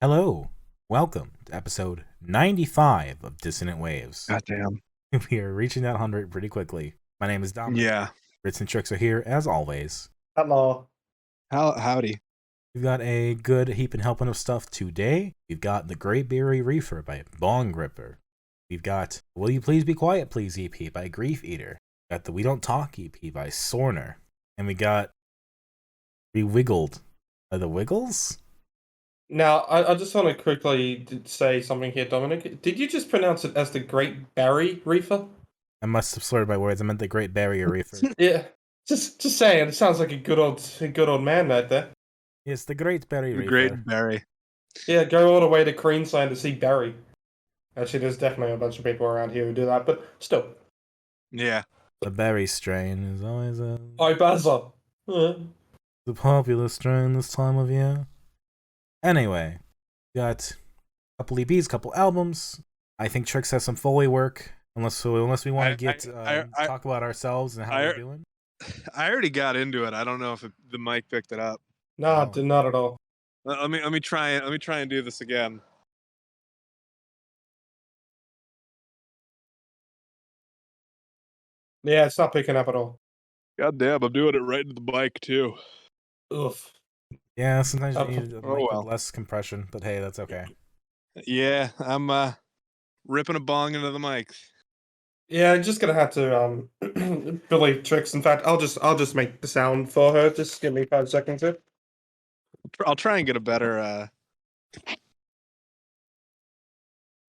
Hello, welcome to episode 95 of Dissonant Waves. Goddamn. We are reaching that 100 pretty quickly. My name is Dominic. Yeah. Ritz and Tricks are here as always. Hello. Howdy. We've got a good heap and helping of stuff today. We've got the Great Berry Reefer by Bong Gripper. We've got Will You Please Be Quiet Please EP by Griefeater. We got the We Don't Talk EP by Sorner. And we got ReWiggled by the Wiggles? Now, I just want to quickly say something here, Dominic. Did you just pronounce it as the Great Barry Reefer? I must have slurred my words. I meant the Great Barrier Reefer. Yeah, just saying. It sounds like a good old man right there. Yes, the Great Berry The Reefer. Great Berry. Yeah, go all the way to Queensland to see Barry. Actually, there's definitely a bunch of people around here who do that, but still. Yeah. The berry strain is always Buzzer. the popular strain this time of year. Anyway, got a couple EPs, couple albums. I think Trix has some Foley work, unless we want to talk about ourselves and how we're doing. I already got into it. I don't know if the mic picked it up. No, not at all. Let me try and do this again. Yeah, it's not picking up at all. God damn, I'm doing it right into the mic too. Oof. Yeah, sometimes you need a mic well. with less compression, but hey, that's okay. Yeah, I'm ripping a bong into the mic. Yeah, I'm just gonna have to Billy Tricks. In fact, I'll just make the sound for her. Just give me 5 seconds here. I'll try and get a better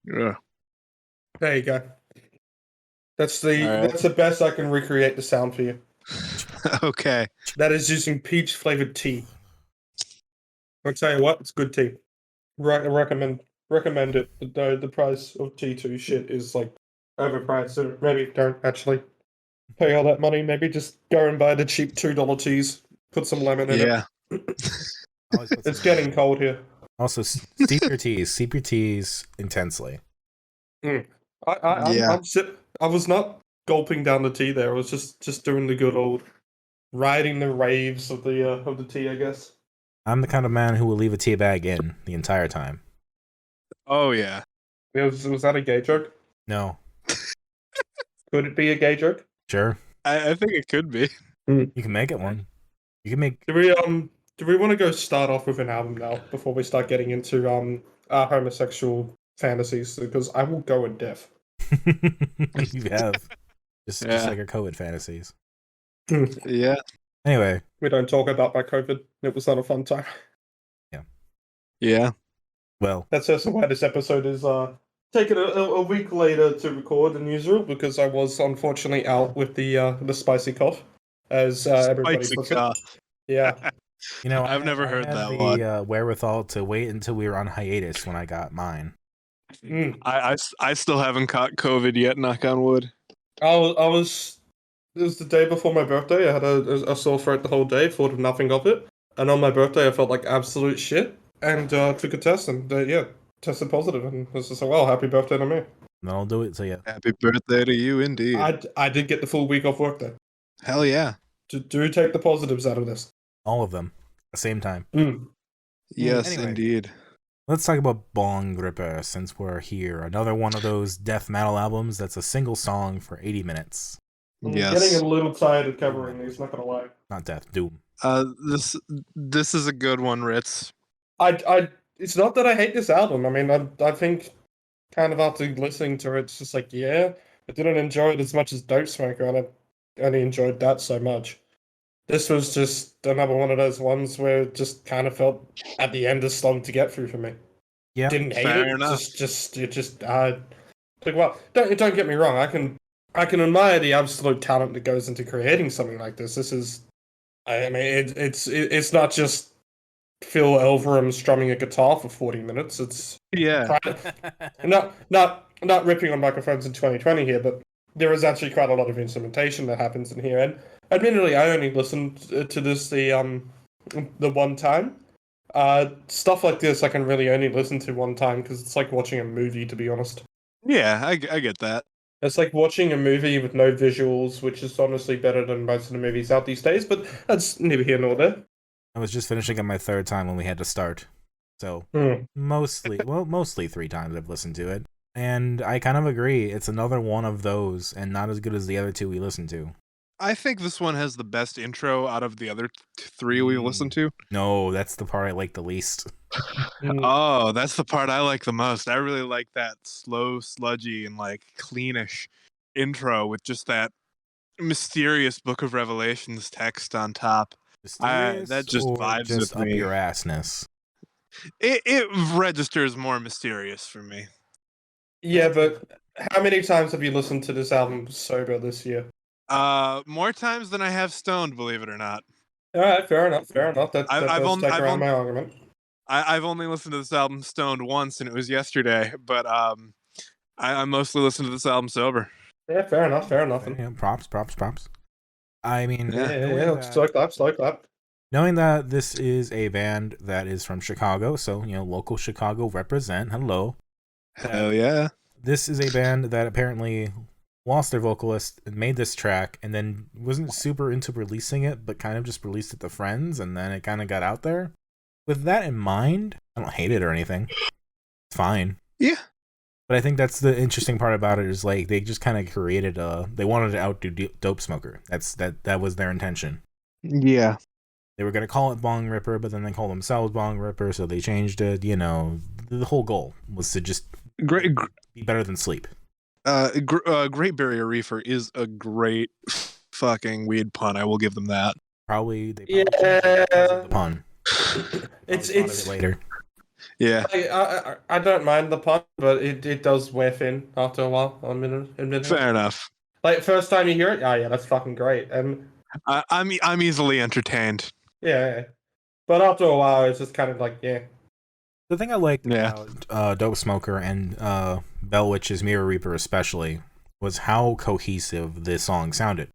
There you go. That's the best I can recreate the sound for you. Okay. That is using peach flavored tea. I'll tell you what, it's good tea. Recommend it. The price of tea too shit is like overpriced. So maybe don't actually pay all that money. Maybe just go and buy the cheap $2 teas. Put some lemon in it. It's getting cold here. Also, steep your teas intensely. I was not gulping down the tea there. I was just doing the good old riding the waves of the tea, I guess. I'm the kind of man who will leave a tea bag in the entire time. Oh yeah. Was that a gay joke? No. Could it be a gay joke? Sure. I think it could be. You can make it one. You can make. Do we want to go start off with an album now before we start getting into our homosexual fantasies? Because I will go in depth. You have just like our COVID fantasies. Yeah. Anyway, we don't talk about my COVID. It was not a fun time. Yeah. Well, that's also why this episode is taken a week later to record than usual, because I was unfortunately out with the spicy cough, as everybody puts it. Yeah. You know, I've never heard that one. The wherewithal to wait until we were on hiatus when I got mine. I still haven't caught COVID yet. Knock on wood. It was the day before my birthday. I had a sore throat the whole day. Thought nothing of it, and on my birthday I felt like absolute shit. And took a test, and tested positive, and was just like, "Well, happy birthday to me." I'll do it. So yeah, happy birthday to you, indeed. I did get the full week off work though. Hell yeah! Do take the positives out of this. All of them, at the same time. Yes, anyway, indeed. Let's talk about Bong Gripper since we're here. Another one of those death metal albums that's a single song for 80 minutes. I'm getting a little tired of covering these. Not gonna lie. Not death, doom. This is a good one, Ritz. It's not that I hate this album. I mean, I think kind of after listening to it, it's just like, I didn't enjoy it as much as Dope Smoker, and I only enjoyed that so much. This was just another one of those ones where it just kind of felt at the end a slog to get through for me. Yeah, didn't hate fair it. Enough. Like, well, don't get me wrong. I can admire the absolute talent that goes into creating something like this. This is, I mean, it's not just Phil Elverum strumming a guitar for 40 minutes. It's not ripping on microphones in 2020 here, but there is actually quite a lot of instrumentation that happens in here. And admittedly, I only listened to this the one time. Stuff like this I can really only listen to one time because it's like watching a movie, to be honest. Yeah, I get that. It's like watching a movie with no visuals, which is honestly better than most of the movies out these days, but that's neither here nor there. I was just finishing up my third time when we had to start. So Hmm. mostly 3 times I've listened to it. And I kind of agree. It's another one of those, and not as good as the other 2 we listened to. I think this one has the best intro out of the other 3 we listened to. No, that's the part I like the least. Oh, that's the part I like the most. I really like that slow, sludgy, and like cleanish intro with just that mysterious Book of Revelations text on top. Mysterious That just or vibes just with up me. your assness? It registers more mysterious for me. Yeah, but how many times have you listened to this album sober this year? More times than I have stoned, believe it or not. All right, fair enough. That I've does take around my argument. I've only listened to this album stoned once, and it was yesterday. But I mostly listen to this album sober. Yeah, fair enough. Yeah, props. I mean, Yeah. Slow clap. Knowing that this is a band that is from Chicago, so, local Chicago represent. Hello. Hell yeah. This is a band that apparently lost their vocalist and made this track and then wasn't super into releasing it, but kind of just released it to friends, and then it kind of got out there. With that in mind, I don't hate it or anything. It's fine. Yeah. But I think that's the interesting part about it is, like, they just kind of created they wanted to outdo Dope Smoker. That was their intention. Yeah. They were going to call it Bong Ripper, but then they called themselves Bong Ripper, so they changed it. The whole goal was to just be better than sleep. Great Barrier Reefer is a great fucking weed pun. I will give them that. Probably changed it because of the pun. It's later. Yeah. I don't mind the pun, but it does wear thin after a while. Admit Fair enough. Like first time you hear it, oh yeah, that's fucking great. And I'm easily entertained. yeah. But after a while, it's just kind of like, yeah. The thing I liked about Dope Smoker and Bell Witch's Mirror Reaper especially was how cohesive this song sounded.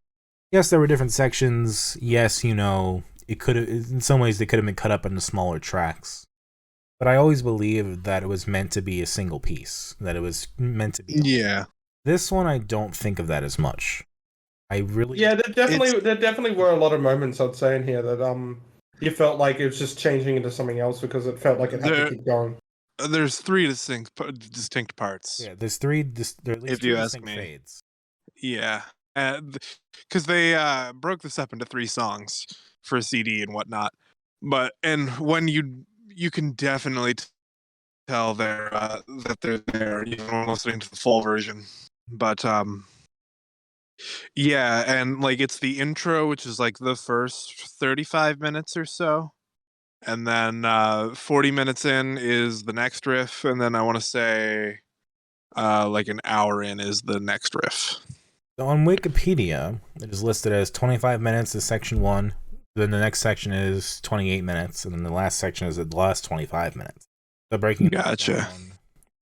Yes, there were different sections. Yes, it could have, in some ways, they could have been cut up into smaller tracks. But I always believed that it was meant to be a single piece. That it was meant to be. Yeah. This one, I don't think of that as much. I really. Yeah, there definitely were a lot of moments, I'd say, in here that you felt like it was just changing into something else because it felt like it had to keep going. There's 3 distinct parts. Yeah, there's 3. There are at least if you 3 ask distinct me. fades. Yeah, because they broke this up into 3 songs for a CD and whatnot. And when you can definitely tell that they're there, even when listening to the full version. But yeah, and like it's the intro, which is like the first 35 minutes or so. And then 40 minutes in is the next riff, and then I want to say like an hour in is the next riff. So on Wikipedia, it is listed as 25 minutes is section 1, then the next section is 28 minutes, and then the last section is the last 25 minutes. So breaking it Gotcha. down,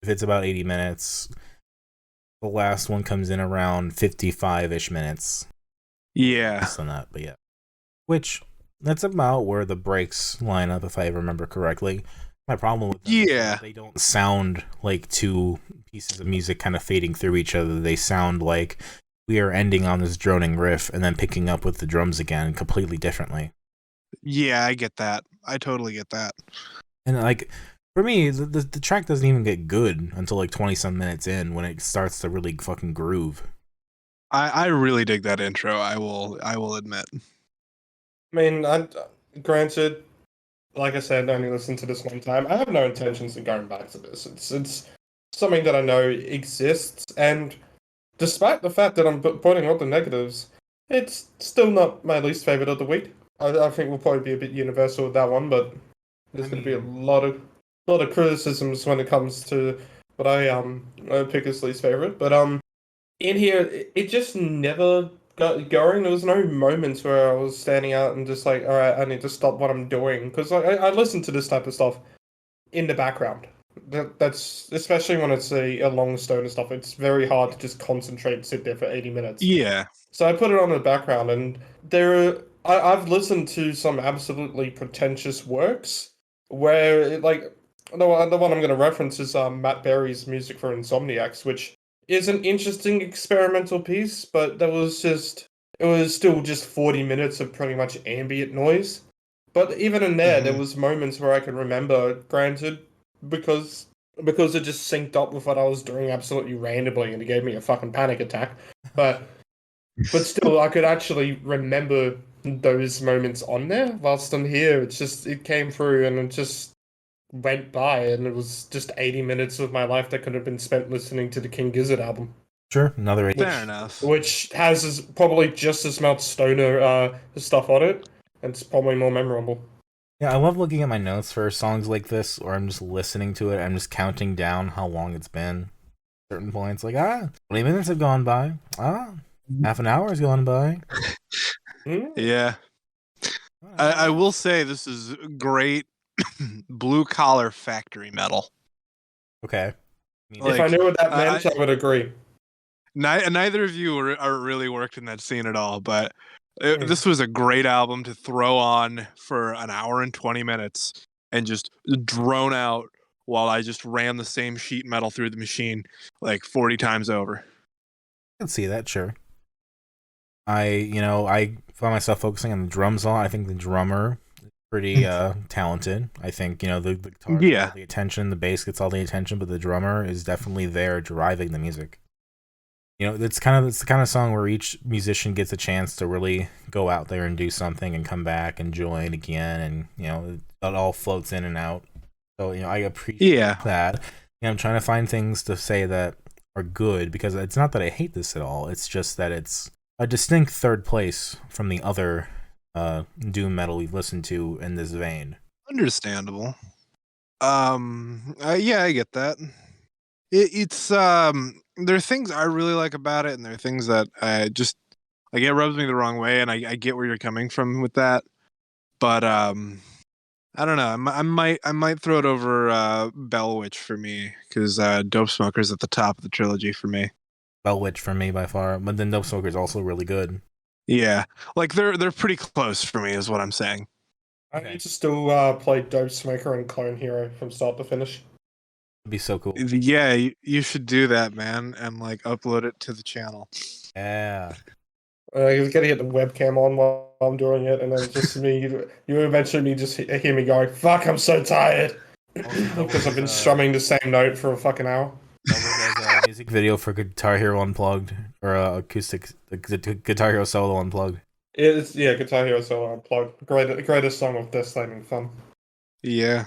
if it's about 80 minutes, the last one comes in around 55-ish minutes. Yeah. Less than that, but yeah. Which, that's about where the breaks line up, if I remember correctly. My problem with them is they don't sound like 2 pieces of music kind of fading through each other. They sound like we are ending on this droning riff and then picking up with the drums again completely differently. Yeah, I get that. I totally get that. And like, for me, the track doesn't even get good until like 20-some minutes in when it starts to really fucking groove. I really dig that intro, I will admit. I mean, granted, like I said, I only listened to this one time. I have no intentions of going back to this. It's something that I know exists, and despite the fact that I'm pointing out the negatives, it's still not my least favorite of the week. I think we'll probably be a bit universal with that one, but there's going to be a lot of criticisms when it comes to what I pick as least favorite. But in here, it just never got going. There was no moments where I was standing out and just like, all right, I need to stop what I'm doing, because I listen to this type of stuff in the background. That's especially when it's a long stoner stuff. It's very hard to just concentrate and sit there for 80 minutes. Yeah. So I put it on in the background, and I've listened to some absolutely pretentious works where like the one I'm going to reference is Matt Berry's music for Insomniacs, which is an interesting experimental piece, but it was still just 40 minutes of pretty much ambient noise. But even in there, there Mhm. was moments where I can remember, granted, because it just synced up with what I was doing absolutely randomly, and it gave me a fucking panic attack. But still, I could actually remember those moments on there. Whilst I'm here, it came through and it just went by, and it was just 80 minutes of my life that could have been spent listening to the King Gizzard album. Sure, another 8. Fair enough. Which has probably just as much stoner stuff on it, and it's probably more memorable. Yeah, I love looking at my notes for songs like this, or I'm just listening to it. I'm just counting down how long it's been. Certain points, like 20 minutes have gone by. Half an hour has gone by. Yeah. I will say this is great blue collar factory metal. Okay. If I knew what that meant, I would agree. Neither of you are really worked in that scene at all, but this was a great album to throw on for an hour and 20 minutes and just drone out while I just ran the same sheet metal through the machine like 40 times over. I can see that, sure. I find myself focusing on the drums a lot. I think the drummer is pretty talented. I think, the guitar gets all the attention, the bass gets all the attention, but the drummer is definitely there driving the music. It's the kind of song where each musician gets a chance to really go out there and do something and come back and join again, and it all floats in and out. So I appreciate that. I'm trying to find things to say that are good, because it's not that I hate this at all. It's just that it's a distinct third place from the other doom metal we've listened to in this vein. Understandable. Yeah, I get that. It's there are things I really like about it, and there are things that it rubs me the wrong way, and I get where you're coming from with that. But I don't know. I might throw it over Bell Witch for me, because Dope Smoker's at the top of the trilogy for me. Bell Witch for me by far, but then Dope Smoker's also really good. Yeah, like they're pretty close for me, is what I'm saying. I need to still play Dope Smoker and Clone Hero from start to finish. It'd be so cool. Yeah, you should do that, man, and upload it to the channel. Yeah. You gotta get the webcam on while I'm doing it, and then just me. You eventually just hear me going, "Fuck, I'm so tired," because I've been strumming the same note for a fucking hour. There's a music video for Guitar Hero Unplugged, or acoustic Guitar Hero Solo Unplugged. Guitar Hero Solo Unplugged. Greatest song of Death Slaving Fun. Yeah.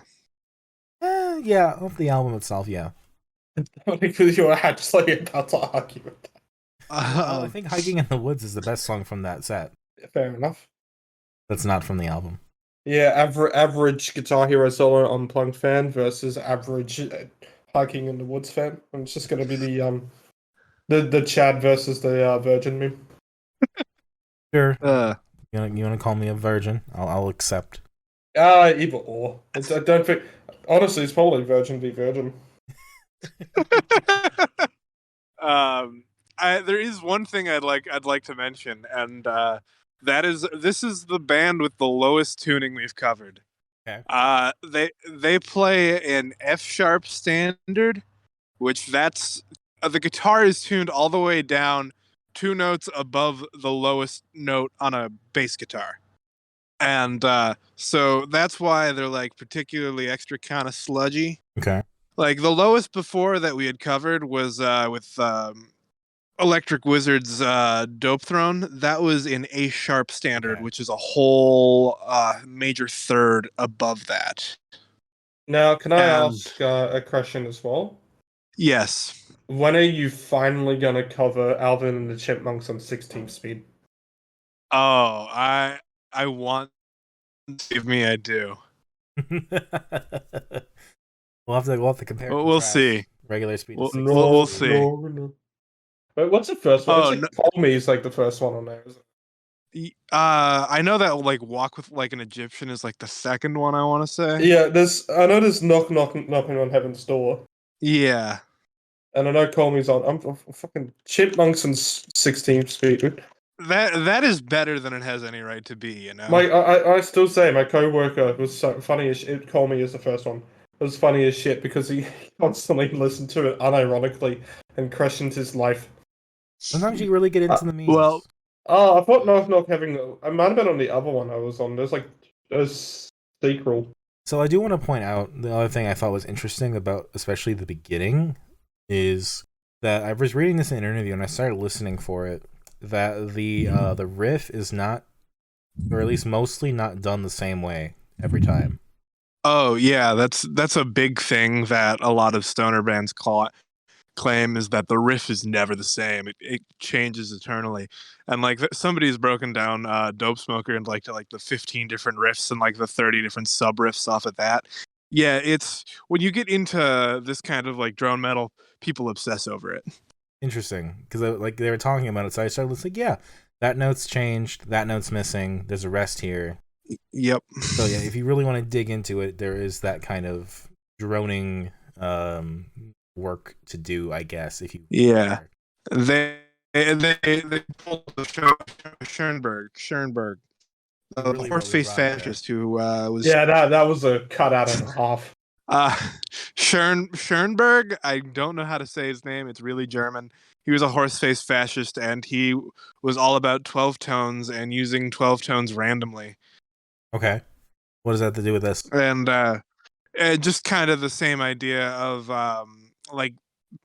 Yeah, of the album itself, yeah. Because you were actually about to argue with that. I think Hiking in the Woods is the best song from that set. Fair enough. That's not from the album. Yeah, average Guitar Hero Solo Unplugged fan versus average Hiking in the Woods fan. And it's just going to be the Chad versus the Virgin meme. Sure. You want to call me a virgin? I'll accept. Either or. I don't think. Honestly, it's probably Virgin v Virgin. There is one thing I'd like to mention, and this is the band with the lowest tuning we've covered. Okay. They play an F sharp standard, which that's the guitar is tuned all the way down 2 notes above the lowest note on a bass guitar. And so that's why they're particularly extra kind of sludgy. Okay. Like the lowest before that we had covered was with Electric Wizard's Dope Throne. That was in A sharp standard, which is a whole major third above that. Now, can I ask a question as well? Yes. When are you finally gonna cover Alvin and the Chipmunks on 16 speed? Oh, I want. Give me, I do. We'll have to compare. We'll see. Regular speed. We'll see. No. Wait, what's the first one? Oh, it's Call Me is the first one on there, isn't it? I know that Walk with an Egyptian is the second one, I want to say. Yeah, I know there's knocking on Heaven's Door. Yeah. And I know Call Me's on. I'm fucking Chipmunks and 16 speed. That is better than it has any right to be, you know. I still say my coworker was so funny as shit. Call Me is the first one. It was funny as shit because he constantly listened to it unironically and questioned his life. Sometimes you really get into the memes. Well, I thought Knock Knock Having. I might have been on the other one I was on. There's a sequel. So I do want to point out the other thing I thought was interesting about especially the beginning is that I was reading this in an interview and I started listening for it, that the riff is not, or at least mostly not, done the same way every time. Oh yeah, that's a big thing that a lot of stoner bands claim is that the riff is never the same. It changes eternally. And like somebody's broken down Dope Smoker into like the 15 different riffs and like the 30 different sub riffs off of that. Yeah, it's when you get into this kind of like drone metal, people obsess over it. Interesting, because like they were talking about it, so I started listening. Yeah, that note's changed. That note's missing. There's a rest here. Yep. So yeah, if you really want to dig into it, there is that kind of droning work to do, I guess. If you they pulled the Schoenberg, the really horse-faced brought it fascist who was that was a cut out and a half. Schoenberg. I don't know how to say his name. It's really German. He was a horse-faced fascist, and he was all about 12 tones and using 12 tones randomly. Okay, what does that have to do with this? And just kind of the same idea of like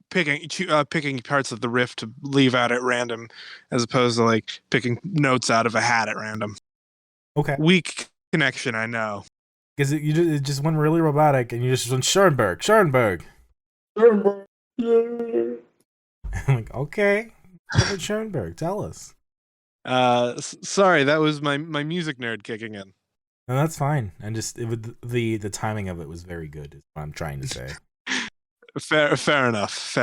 picking parts of the riff to leave out at random, as opposed to like picking notes out of a hat at random. Okay, Weak connection, I know. Because it just went really robotic, and you just went Schoenberg. Yeah. I'm like, okay, what Schoenberg? Tell us. Sorry, that was my music nerd kicking in. No, that's fine. And just the timing of it was very good. Is what I'm trying to say. Fair enough.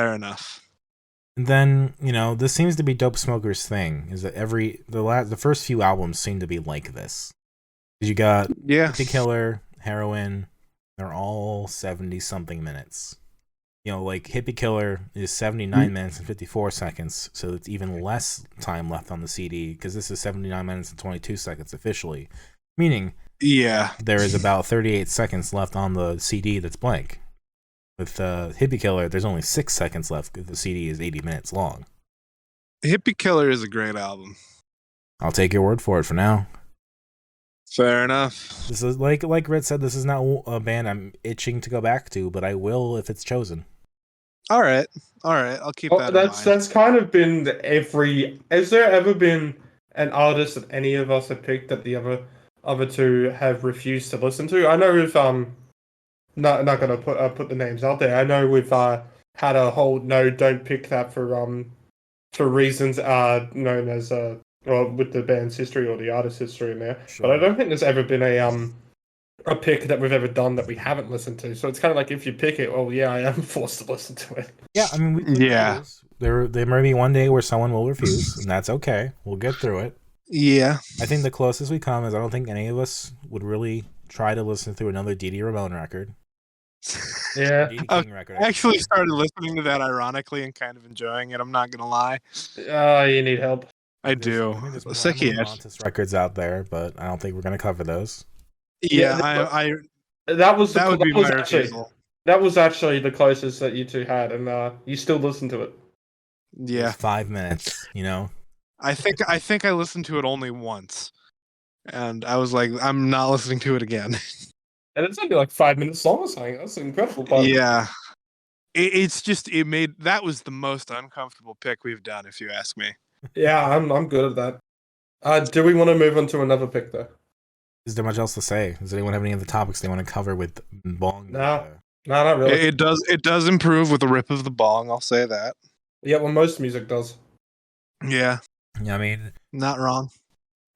And then this seems to be Dope Smoker's thing. Is that the first few albums seem to be like this. You got Hippie Killer, Heroin. They're all 70-something minutes. Like Hippie Killer is 79 minutes and 54 seconds, so it's even less time left on the CD because this is 79 minutes and 22 seconds officially, meaning there is about 38 seconds left on the CD that's blank. With Hippie Killer, there's only 6 seconds left because the CD is 80 minutes long. Hippie Killer is a great album. I'll take your word for it for now. Fair enough. This is like Ritz said, this is not a band I'm itching to go back to, but I will if it's chosen. All right. I'll keep that in mind. That's kind of been has there ever been an artist that any of us have picked that the other two have refused to listen to? I know we've not gonna put the names out there. I know we've had a whole don't pick that for reasons known as with the band's history or the artist's history in there. Sure. But I don't think there's ever been a pick that we've ever done that we haven't listened to. So it's kind of like if you pick it, well, yeah, I am forced to listen to it. Yeah, I mean, we refuse. There may be one day where someone will refuse, and that's okay. We'll get through it. Yeah. I think the closest we come is I don't think any of us would really try to listen through another Dee Ramone record. Yeah. I actually started listening to that ironically and kind of enjoying it. I'm not going to lie. You need help. I think there's more Montes records out there, but I don't think we're going to cover those. Yeah, that would be my refusal. That was actually the closest that you two had, and you still listened to it. Yeah, 5 minutes. I think I listened to it only once, and I was like, I'm not listening to it again. And it's only like 5 minutes long or something. That's incredible. But... Yeah, that was the most uncomfortable pick we've done, if you ask me. Yeah, I'm good at that. Do we want to move on to another pick though? Is there much else to say? Does anyone have any other topics they want to cover with Bong? No, not really. It does improve with the rip of the bong. I'll say that. Yeah, well, most music does. Yeah. Yeah, I mean, not wrong.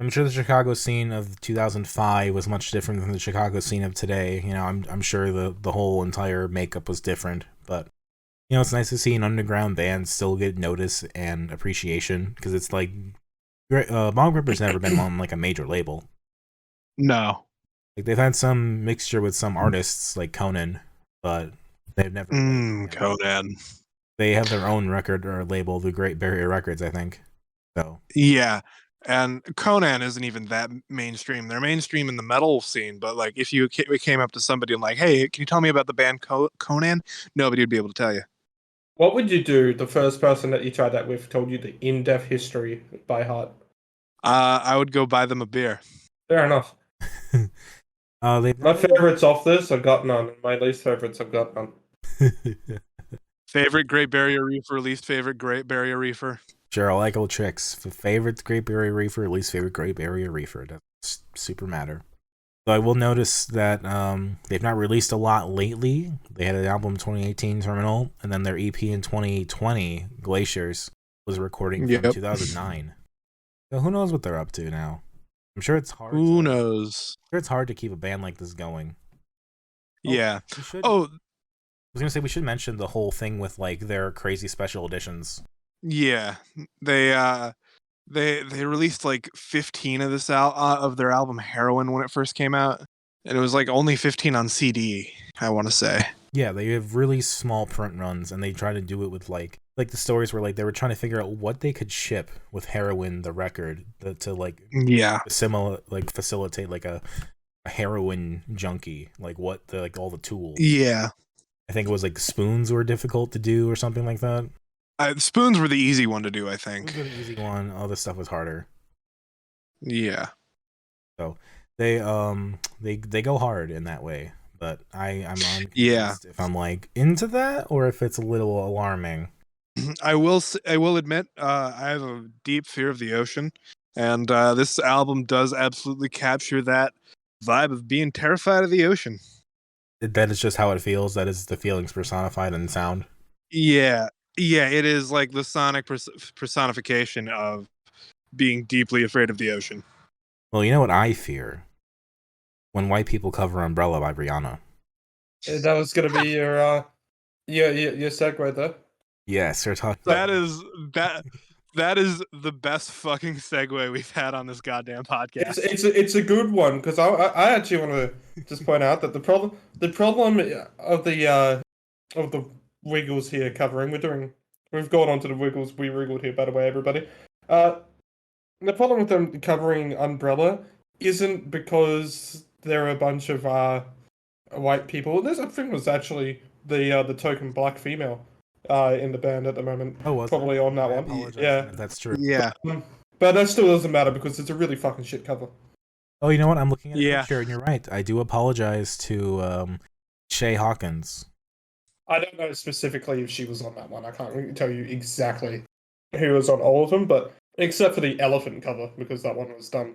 I'm sure the Chicago scene of 2005 was much different than the Chicago scene of today. I'm sure the whole entire makeup was different, but it's nice to see an underground band still get notice and appreciation because it's like Bong Gripper's never been on like a major label. No. Like they've had some mixture with some artists like Conan, but they've never Conan. They have their own record or label, the Great Barrier Records, I think. So yeah, and Conan isn't even that mainstream. They're mainstream in the metal scene, but like if you came up to somebody and like, hey, can you tell me about the band Conan? Nobody would be able to tell you. What would you do? The first person that you tried that with told you the in-depth history by heart. I would go buy them a beer. Fair enough. My favorites off this, I've got none. My least favorites, I've got none. Favorite Great Barrier Reefer, least favorite Great Barrier Reefer. Sure, I like old tricks. Favorite Great Barrier Reefer, least favorite Great Barrier Reefer. Doesn't super matter. So I will notice that they've not released a lot lately. They had an album 2018, Terminal, and then their EP in 2020, Glaciers, was a recording from 2009. So who knows what they're up to now? I'm sure it's hard. Who knows? I'm sure it's hard to keep a band like this going. Yeah. I was gonna say we should mention the whole thing with like their crazy special editions. Yeah, they released like 15 of this of their album Heroin when it first came out, and it was like only 15 on CD. I want to say. Yeah, they have really small print runs, and they try to do it with like the stories where like they were trying to figure out what they could ship with Heroin, the record, to like facilitate like a heroin junkie, like what the like all the tools. Yeah, I think it was like spoons were difficult to do or something like that. Spoons were the easy one to do, I think. Spoons were the easy one. All this stuff was harder. Yeah. So they go hard in that way, but I'm unconvinced if I'm like into that or if it's a little alarming. I will admit I have a deep fear of the ocean, and this album does absolutely capture that vibe of being terrified of the ocean. That is just how it feels. That is the feelings personified in sound. Yeah, it is like the sonic personification of being deeply afraid of the ocean. Well, you know what I fear? When white people cover Umbrella by Rihanna. That was going to be your segue there. Yes, we're talking. That is the best fucking segue we've had on this goddamn podcast. It's a good one because I actually want to just point out that the problem of the Wiggles here covering we've gone on to the Wiggles ReWiggled here, by the way, everybody. The problem with them covering Umbrella isn't because there are a bunch of white people. I think it was actually the token black female in the band at the moment. Oh, was probably on that one. Yeah, that's true. Yeah, but that still doesn't matter because it's a really fucking shit cover. Oh, you know what? I'm looking at a picture, and you're right. I do apologize to Shay Hawkins. I don't know specifically if she was on that one. I can't really tell you exactly who was on all of them, but except for the elephant cover, because that one was done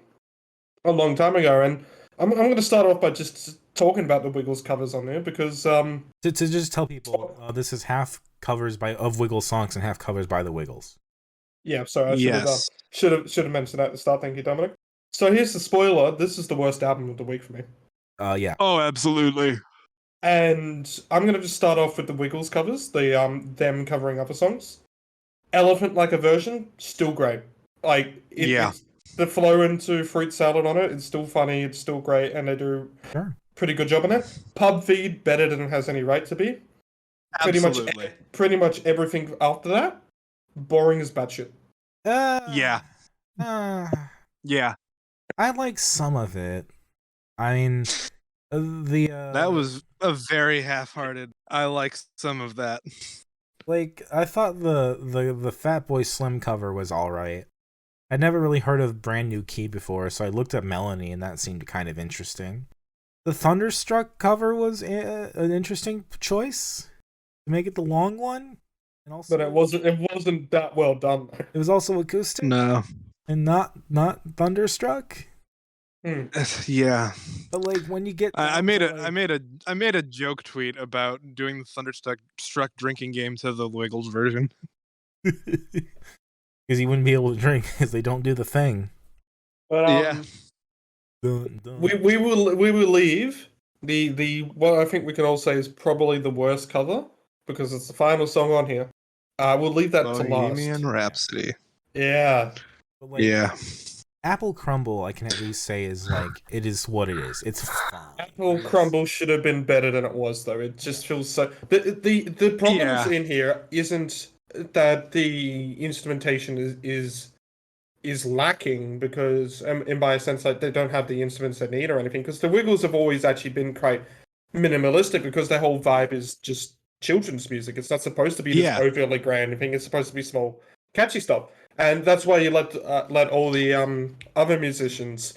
a long time ago. And I'm going to start off by just talking about the Wiggles covers on there, because to just tell people, this is half covers of Wiggles songs and half covers by the Wiggles. Yeah, sorry, I should have mentioned that at the start. Thank you, Dominic. So here's the spoiler. This is the worst album of the week for me. Yeah. Oh, absolutely. And I'm going to just start off with the Wiggles covers, them covering other songs. Elephant Like a Version, still great. Like, it's the flow into Fruit Salad on it, it's still funny, it's still great, and they do pretty good job on it. Pub Feed, better than it has any right to be. Absolutely. Pretty much everything after that, boring as batshit. Yeah. Yeah. I like some of it. I mean, that was a very half-hearted. I like some of that. Like, I thought the Fatboy Slim cover was alright. I'd never really heard of Brand New Key before, so I looked at Melanie, and that seemed kind of interesting. The Thunderstruck cover was an interesting choice to make it the long one, and also, but it wasn't that well done. It was also acoustic, no, and not Thunderstruck. Yeah, but like when you get, I made a joke tweet about doing the Thunderstruck drinking game to the Wiggles version. Because you wouldn't be able to drink because they don't do the thing. But we will leave the what I think we can all say is probably the worst cover because it's the final song on here. We'll leave that to last. Bohemian Rhapsody. Yeah. Yeah. Apple Crumble, I can at least say, is like, it is what it is. It's fine. Apple Crumble should have been better than it was, though. It just feels so. The problem in here isn't that the instrumentation is lacking because, in by a sense, like they don't have the instruments they need or anything. Because the Wiggles have always actually been quite minimalistic because their whole vibe is just children's music. It's not supposed to be this overly grand thing. It's supposed to be small, catchy stuff. And that's why you let all the other musicians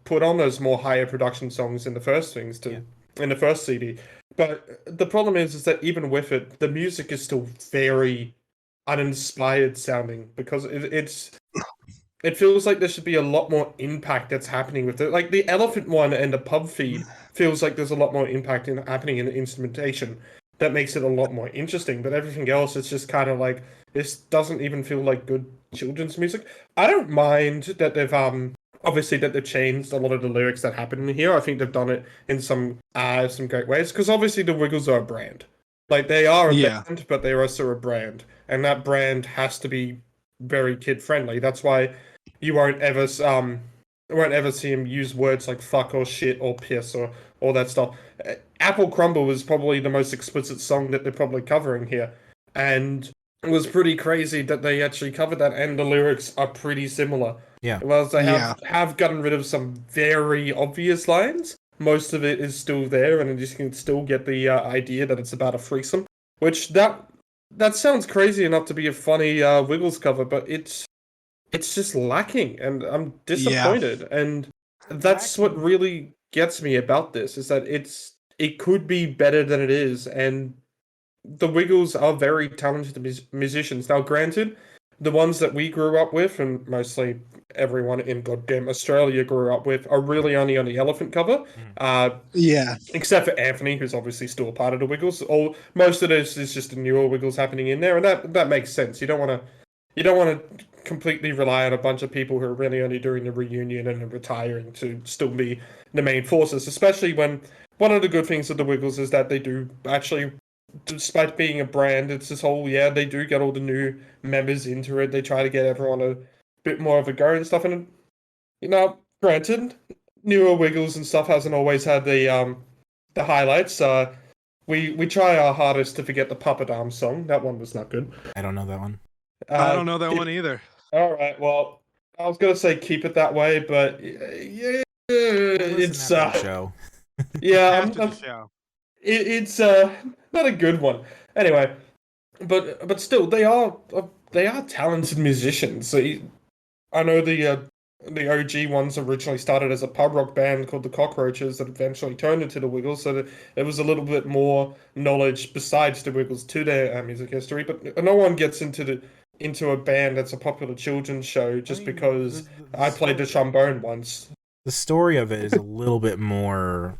put on those more higher production songs in the first things in the first CD. But the problem is that even with it, the music is still very uninspired sounding because it feels like there should be a lot more impact that's happening with it. Like the elephant one and the pub feed feels like there's a lot more impact happening in the instrumentation that makes it a lot more interesting. But everything else, it's just kind of like this doesn't even feel like good children's music. I don't mind that they've obviously that they've changed a lot of the lyrics that happen in here. I think they've done it in some great ways because obviously the Wiggles are a brand. Like they are a band, but they're also a brand, and that brand has to be very kid friendly. That's why you won't ever see him use words like fuck or shit or piss or all that stuff. Apple Crumble was probably the most explicit song that they're probably covering here, and it was pretty crazy that they actually covered that, and the lyrics are pretty similar. Yeah. Well, they have gotten rid of some very obvious lines. Most of it is still there, and you can still get the idea that it's about a threesome, which that sounds crazy enough to be a funny Wiggles cover, but it's just lacking, and I'm disappointed. Yeah. And that's what really gets me about this, is that it could be better than it is, and the Wiggles are very talented musicians. Now, granted, the ones that we grew up with, and mostly everyone in goddamn Australia grew up with, are really only on the Elephant cover. Except for Anthony, who's obviously still a part of the Wiggles. Most of this is just the newer Wiggles happening in there, and that makes sense. You don't want to completely rely on a bunch of people who are really only doing the reunion and retiring to still be the main forces, especially when one of the good things of the Wiggles is that they do actually, despite being a brand, it's this whole, they do get all the new members into it. They try to get everyone a bit more of a go and stuff. And, granted, newer Wiggles and stuff hasn't always had the highlights. We try our hardest to forget the Puppet Arm song. That one was not good. I don't know that one. I don't know that one either. All right, well, I was going to say keep it that way, but it's show. It's not a good one. Anyway, but still, they are talented musicians. So I know the OG ones originally started as a pub rock band called the Cockroaches that eventually turned into the Wiggles, so that there was a little bit more knowledge besides the Wiggles to their music history. But no one gets into a band that's a popular children's show just because I played the trombone once. The story of it is a little bit more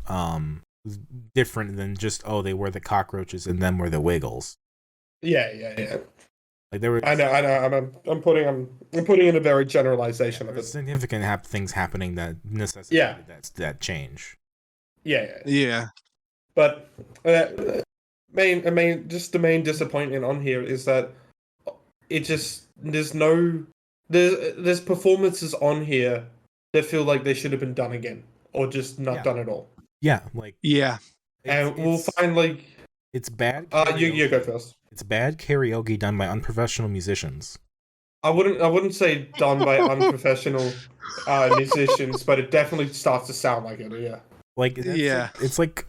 different than just they were the Cockroaches and then were the Wiggles. Yeah. Like there were. I know. I'm putting in a very generalization of it. Significant things happening that necessitated that change. Yeah. But the main disappointment on here is that it just there's performances on here that feel like they should have been done again or just not done at all. Yeah, and we'll find it's bad. You go first. It's bad karaoke done by unprofessional musicians. I wouldn't say done by unprofessional musicians, but it definitely starts to sound like it. Yeah. It's like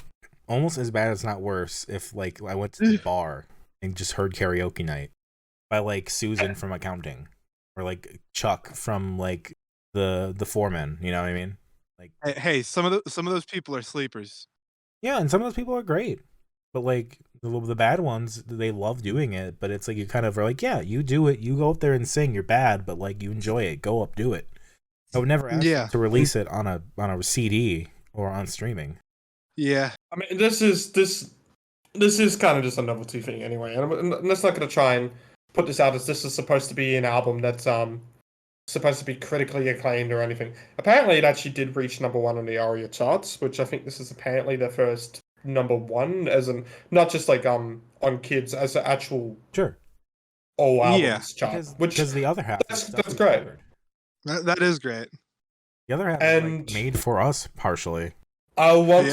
almost as bad as not worse. If I went to the bar and just heard karaoke night by Susan from accounting or Chuck from the foreman. You know what I mean? Hey, some of those people are sleepers. Yeah, and some of those people are great, but the bad ones, they love doing it. But it's you kind of are you do it, you go up there and sing. You're bad, but you enjoy it. Go up, do it. I would never ask you to release it on a CD or on streaming. Yeah, I mean this is kind of just a novelty thing anyway, and let's not going to try and put this out as this is supposed to be an album that's supposed to be critically acclaimed or anything. Apparently, it actually did reach number 1 on the ARIA charts, which I think this is apparently their first number 1, as in not just on Kids, as an actual all albums chart. Because the other half that's great. That is great. The other half is made for us partially. I want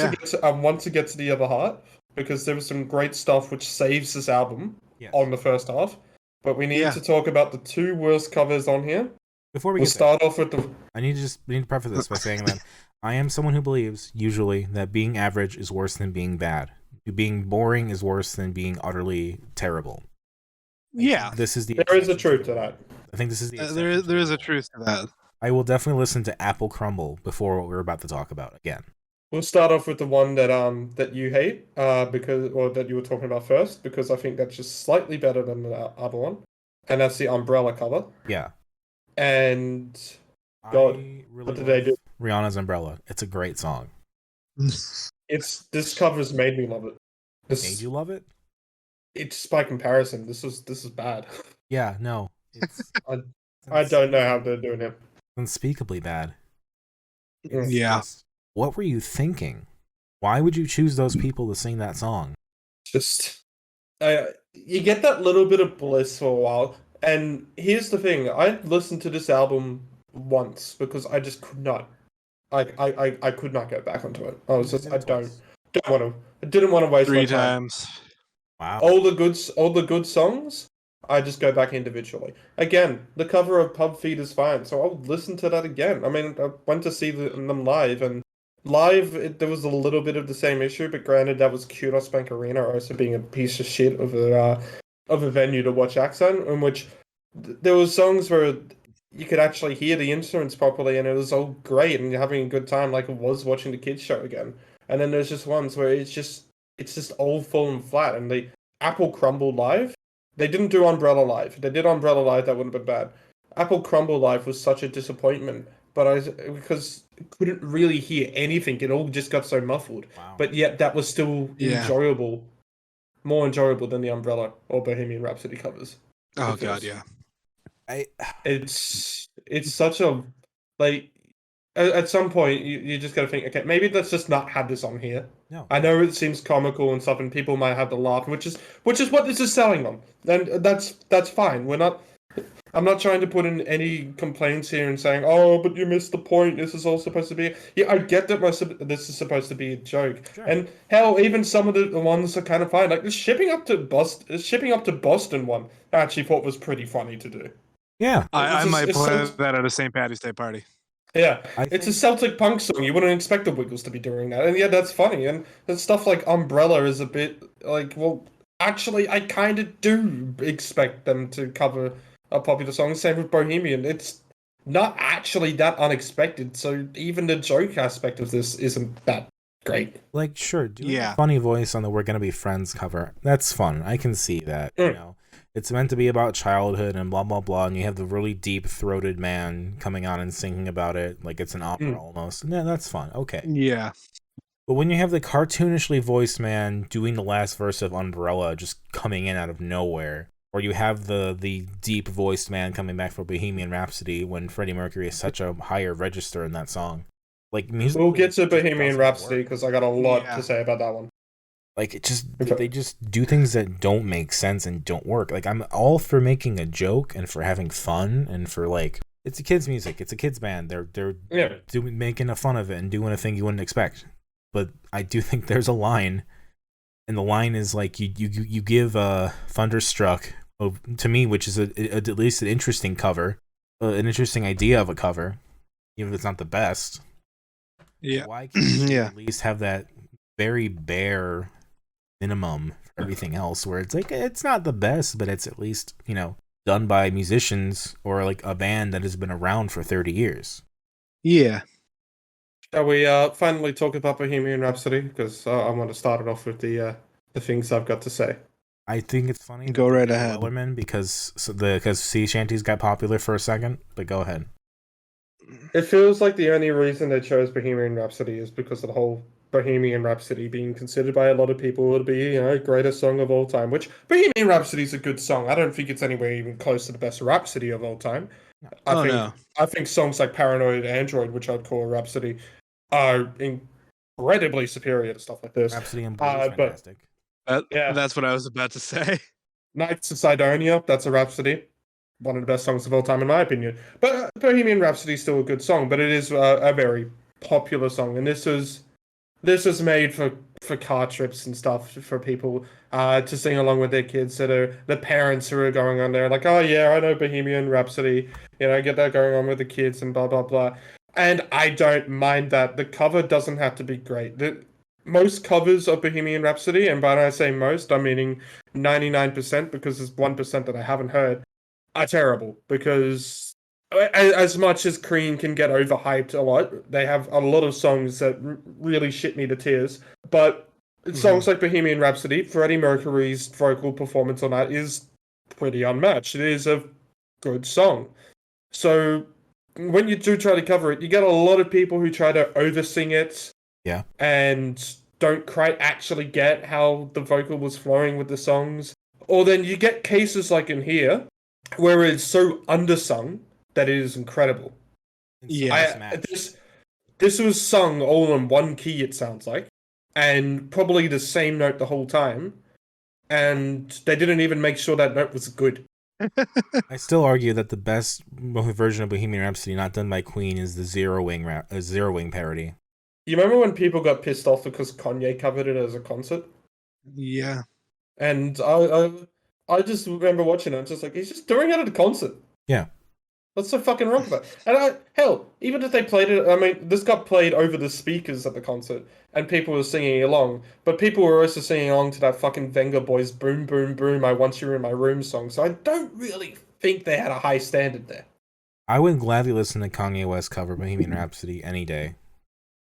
to get to the other half because there was some great stuff which saves this album on the first half. But we need to talk about the 2 worst covers on here. Before we start off with the... we need to preface this by saying that I am someone who believes, usually, that being average is worse than being bad. Being boring is worse than being utterly terrible. Yeah. This is there is a truth to that. I think this is the there is a truth to that. I will definitely listen to Apple Crumble before what we're about to talk about again. We'll start off with the one that you hate, that you were talking about first, because I think that's just slightly better than the other one, and that's the Umbrella cover. Yeah. And God, I really what did they do? Rihanna's Umbrella. It's a great song. This cover's made me love it. Made you love it? It's by comparison. This is bad. Yeah, no. It's I don't know how they're doing it. Unspeakably bad. It's just, what were you thinking? Why would you choose those people to sing that song? Just, you get that little bit of bliss for a while. And here's the thing: I listened to this album once because I just could not. I could not get back onto it. I was just I didn't want to waste my time. 3 times. Wow. All the good songs, I just go back individually. Again, the cover of Pub Feed is fine, so I'll listen to that again. I mean, I went to see them live, and there was a little bit of the same issue, but granted, that was Kudos Bank Arena also being a piece of shit of a venue to watch acts on, in which there was songs where you could actually hear the instruments properly, and it was all great, and you're having a good time like it was watching the kids show again. And then there's just ones where it's just all falling flat. And the Apple Crumble live, they didn't do Umbrella live. If they did Umbrella live, that would have been bad. Apple Crumble live was such a disappointment, because I couldn't really hear anything. It all just got so muffled. Wow. But yet that was still enjoyable, more enjoyable than the Umbrella or Bohemian Rhapsody covers. Oh God, yeah. It's such a at some point you just gotta think, okay, maybe let's just not have this on here. No. I know it seems comical and stuff, and people might have to laugh, which is what this is selling on, and that's fine. I'm not trying to put in any complaints here and saying, oh, but you missed the point. This is all supposed to be. Yeah, I get that this is supposed to be a joke, sure. And hell, even some of the ones are kind of fine. Like the shipping up to Boston one, I actually thought was pretty funny to do. Yeah, I might play that at a St. Patty's Day party. Yeah, it's a Celtic punk song. You wouldn't expect the Wiggles to be doing that, and yeah, that's funny. And stuff like Umbrella is a bit like, well, actually, I kind of do expect them to cover a popular song. Same with Bohemian. It's not actually that unexpected. So even the joke aspect of this isn't that great. Like, sure, doing a funny voice on the "We're Gonna Be Friends" cover, that's fun. I can see that. You know, it's meant to be about childhood and blah blah blah, and you have the really deep-throated man coming on and singing about it like it's an opera almost. Yeah, that's fun. Okay. Yeah. But when you have the cartoonishly voiced man doing the last verse of Umbrella just coming in out of nowhere, or you have the deep-voiced man coming back for Bohemian Rhapsody when Freddie Mercury is such a higher register in that song. Like, we'll get to Bohemian Rhapsody because I got a lot to say about that one. Like, they just do things that don't make sense and don't work. Like, I'm all for making a joke and for having fun and for, like, it's a kid's music, it's a kid's band. They're making a fun of it and doing a thing you wouldn't expect. But I do think there's a line, and the line is like you give Thunderstruck to me, which is at least an interesting cover, an interesting idea of a cover, even if it's not the best. Yeah. Why can't you at least have that very bare minimum for everything else, where it's like it's not the best, but it's at least, you know, done by musicians or like a band that has been around for 30 years. Yeah. Shall we finally talk about Bohemian Rhapsody? Because I want to start it off with the things I've got to say. I think it's funny. Go right ahead. Wellerman, because sea shanties got popular for a second, but go ahead. It feels like the only reason they chose Bohemian Rhapsody is because of the whole Bohemian Rhapsody being considered by a lot of people to be, you know, greatest song of all time, which Bohemian Rhapsody is a good song. I don't think it's anywhere even close to the best Rhapsody of all time. I think songs like Paranoid Android, which I'd call a Rhapsody, are incredibly superior to stuff like this. Rhapsody in Blue is fantastic. That's what I was about to say. Nights of Sidonia, that's a Rhapsody. One of the best songs of all time, in my opinion. But Bohemian Rhapsody is still a good song, but it is a very popular song. And this was made for car trips and stuff, for people to sing along with their kids that are the parents who are going on there like, oh yeah, I know Bohemian Rhapsody, you know, I get that going on with the kids and blah blah blah. And I don't mind that. The cover doesn't have to be great. Most covers of Bohemian Rhapsody, and by when I say most, I'm meaning 99%, because there's 1% that I haven't heard, are terrible, because as much as Cream can get overhyped a lot, they have a lot of songs that really shit me to tears. But songs like Bohemian Rhapsody, Freddie Mercury's vocal performance on that is pretty unmatched. It is a good song. So when you do try to cover it, you get a lot of people who try to oversing it. Yeah. And don't quite actually get how the vocal was flowing with the songs. Or then you get cases like in here, where it's so undersung that it is incredible. Yeah. This was sung all in one key, it sounds like, and probably the same note the whole time, and they didn't even make sure that note was good. I still argue that the best version of Bohemian Rhapsody not done by Queen is the Zero Wing parody. You remember when people got pissed off because Kanye covered it as a concert? Yeah. And I just remember watching it and just like, he's just doing it at a concert. Yeah. What's so fucking wrong with that? And hell, even if they played it, I mean, this got played over the speakers at the concert, and people were singing along, but people were also singing along to that fucking Venga Boys Boom Boom Boom, I Want You in My Room song, so I don't really think they had a high standard there. I would gladly listen to Kanye West cover Bohemian Rhapsody any day.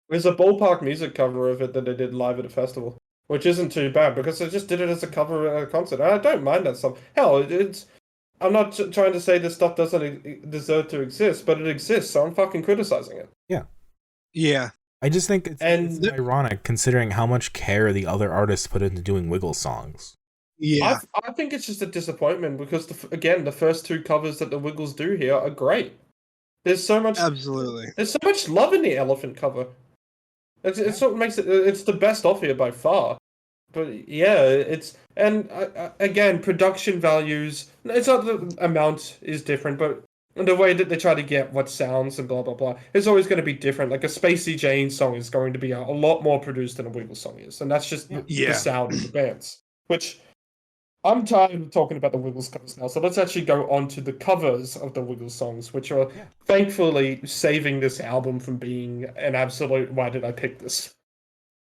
There's a Ballpark Music cover of it that they did live at a festival, which isn't too bad, because they just did it as a cover at a concert, and I don't mind that stuff. Hell, I'm not trying to say this stuff doesn't deserve to exist, but it exists, so I'm fucking criticizing it. Yeah. Yeah. I just think it's ironic considering how much care the other artists put into doing Wiggle songs. Yeah. I think it's just a disappointment because, the first two covers that the Wiggles do here are great. There's so much... Absolutely. There's so much love in the Elephant cover. It's what makes it... It's the best off here by far. But yeah, it's... And again, production values... It's not the amount is different, but the way that they try to get what sounds and blah, blah, blah, it's always going to be different. Like a Spacey Jane song is going to be a lot more produced than a Wiggle song is. And that's just the sound of the bands. Which... I'm tired of talking about the Wiggles covers now, so let's actually go on to the covers of the Wiggles songs, which are thankfully saving this album from being an absolute why did I pick this?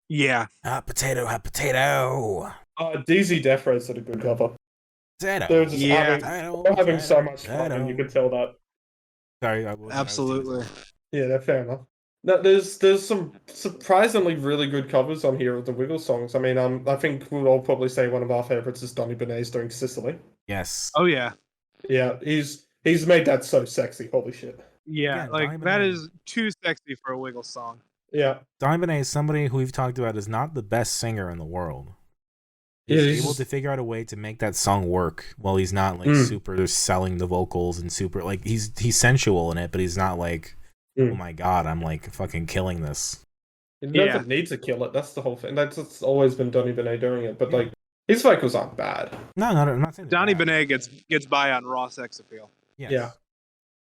Yeah. Hot potato, hot potato. DZ Death Race did a good cover. Potato. They were just having so much fun, and you could tell that. Sorry, Absolutely. Yeah, fair enough. Now, there's some surprisingly really good covers on here of the Wiggle songs. I mean, I think we'll all probably say one of our favorites is Donny Benet's doing Sicily. Yes. Oh yeah. Yeah, he's made that so sexy. Holy shit. Yeah, like that is too sexy for a Wiggle song. Yeah. Donny Benet is somebody who we've talked about is not the best singer in the world. He's able to figure out a way to make that song work while he's not like super selling the vocals and super like he's sensual in it, but he's not like oh my god, I'm like fucking killing this. He doesn't need to kill it. That's the whole thing. That's always been Donny Benet doing it. But like his vocals aren't bad. No, I'm not saying Donny Benet gets by on raw sex appeal. Yes. Yeah.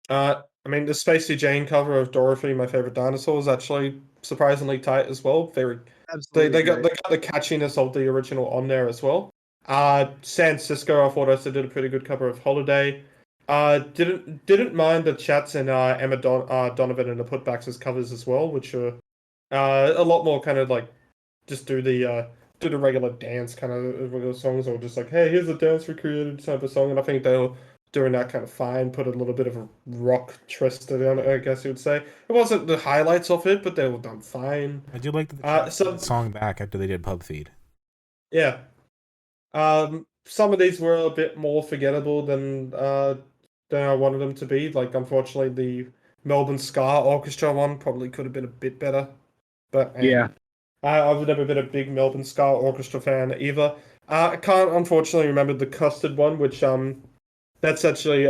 I mean the Spacey Jane cover of Dorothy, My Favorite Dinosaur, is actually surprisingly tight as well. They got the catchiness of the original on there as well. San Cisco, I thought also did a pretty good cover of Holiday. Didn't mind the Chats and Emma Donovan and the Putbacks as covers as well, which are a lot more kind of like just do the regular dance kind of regular songs, or just like, hey, here's a dance we created type of song. And I think they were doing that kind of fine. Put a little bit of a rock twist on it, I guess you would say. It wasn't the highlights of it, but they were done fine. I do like the song back after they did Pub Feed. Yeah. Some of these were a bit more forgettable than I wanted them to be. Like, unfortunately, the Melbourne Ska Orchestra one probably could have been a bit better. But I've never been a big Melbourne Ska Orchestra fan either. I can't unfortunately remember the Custard one, which that's actually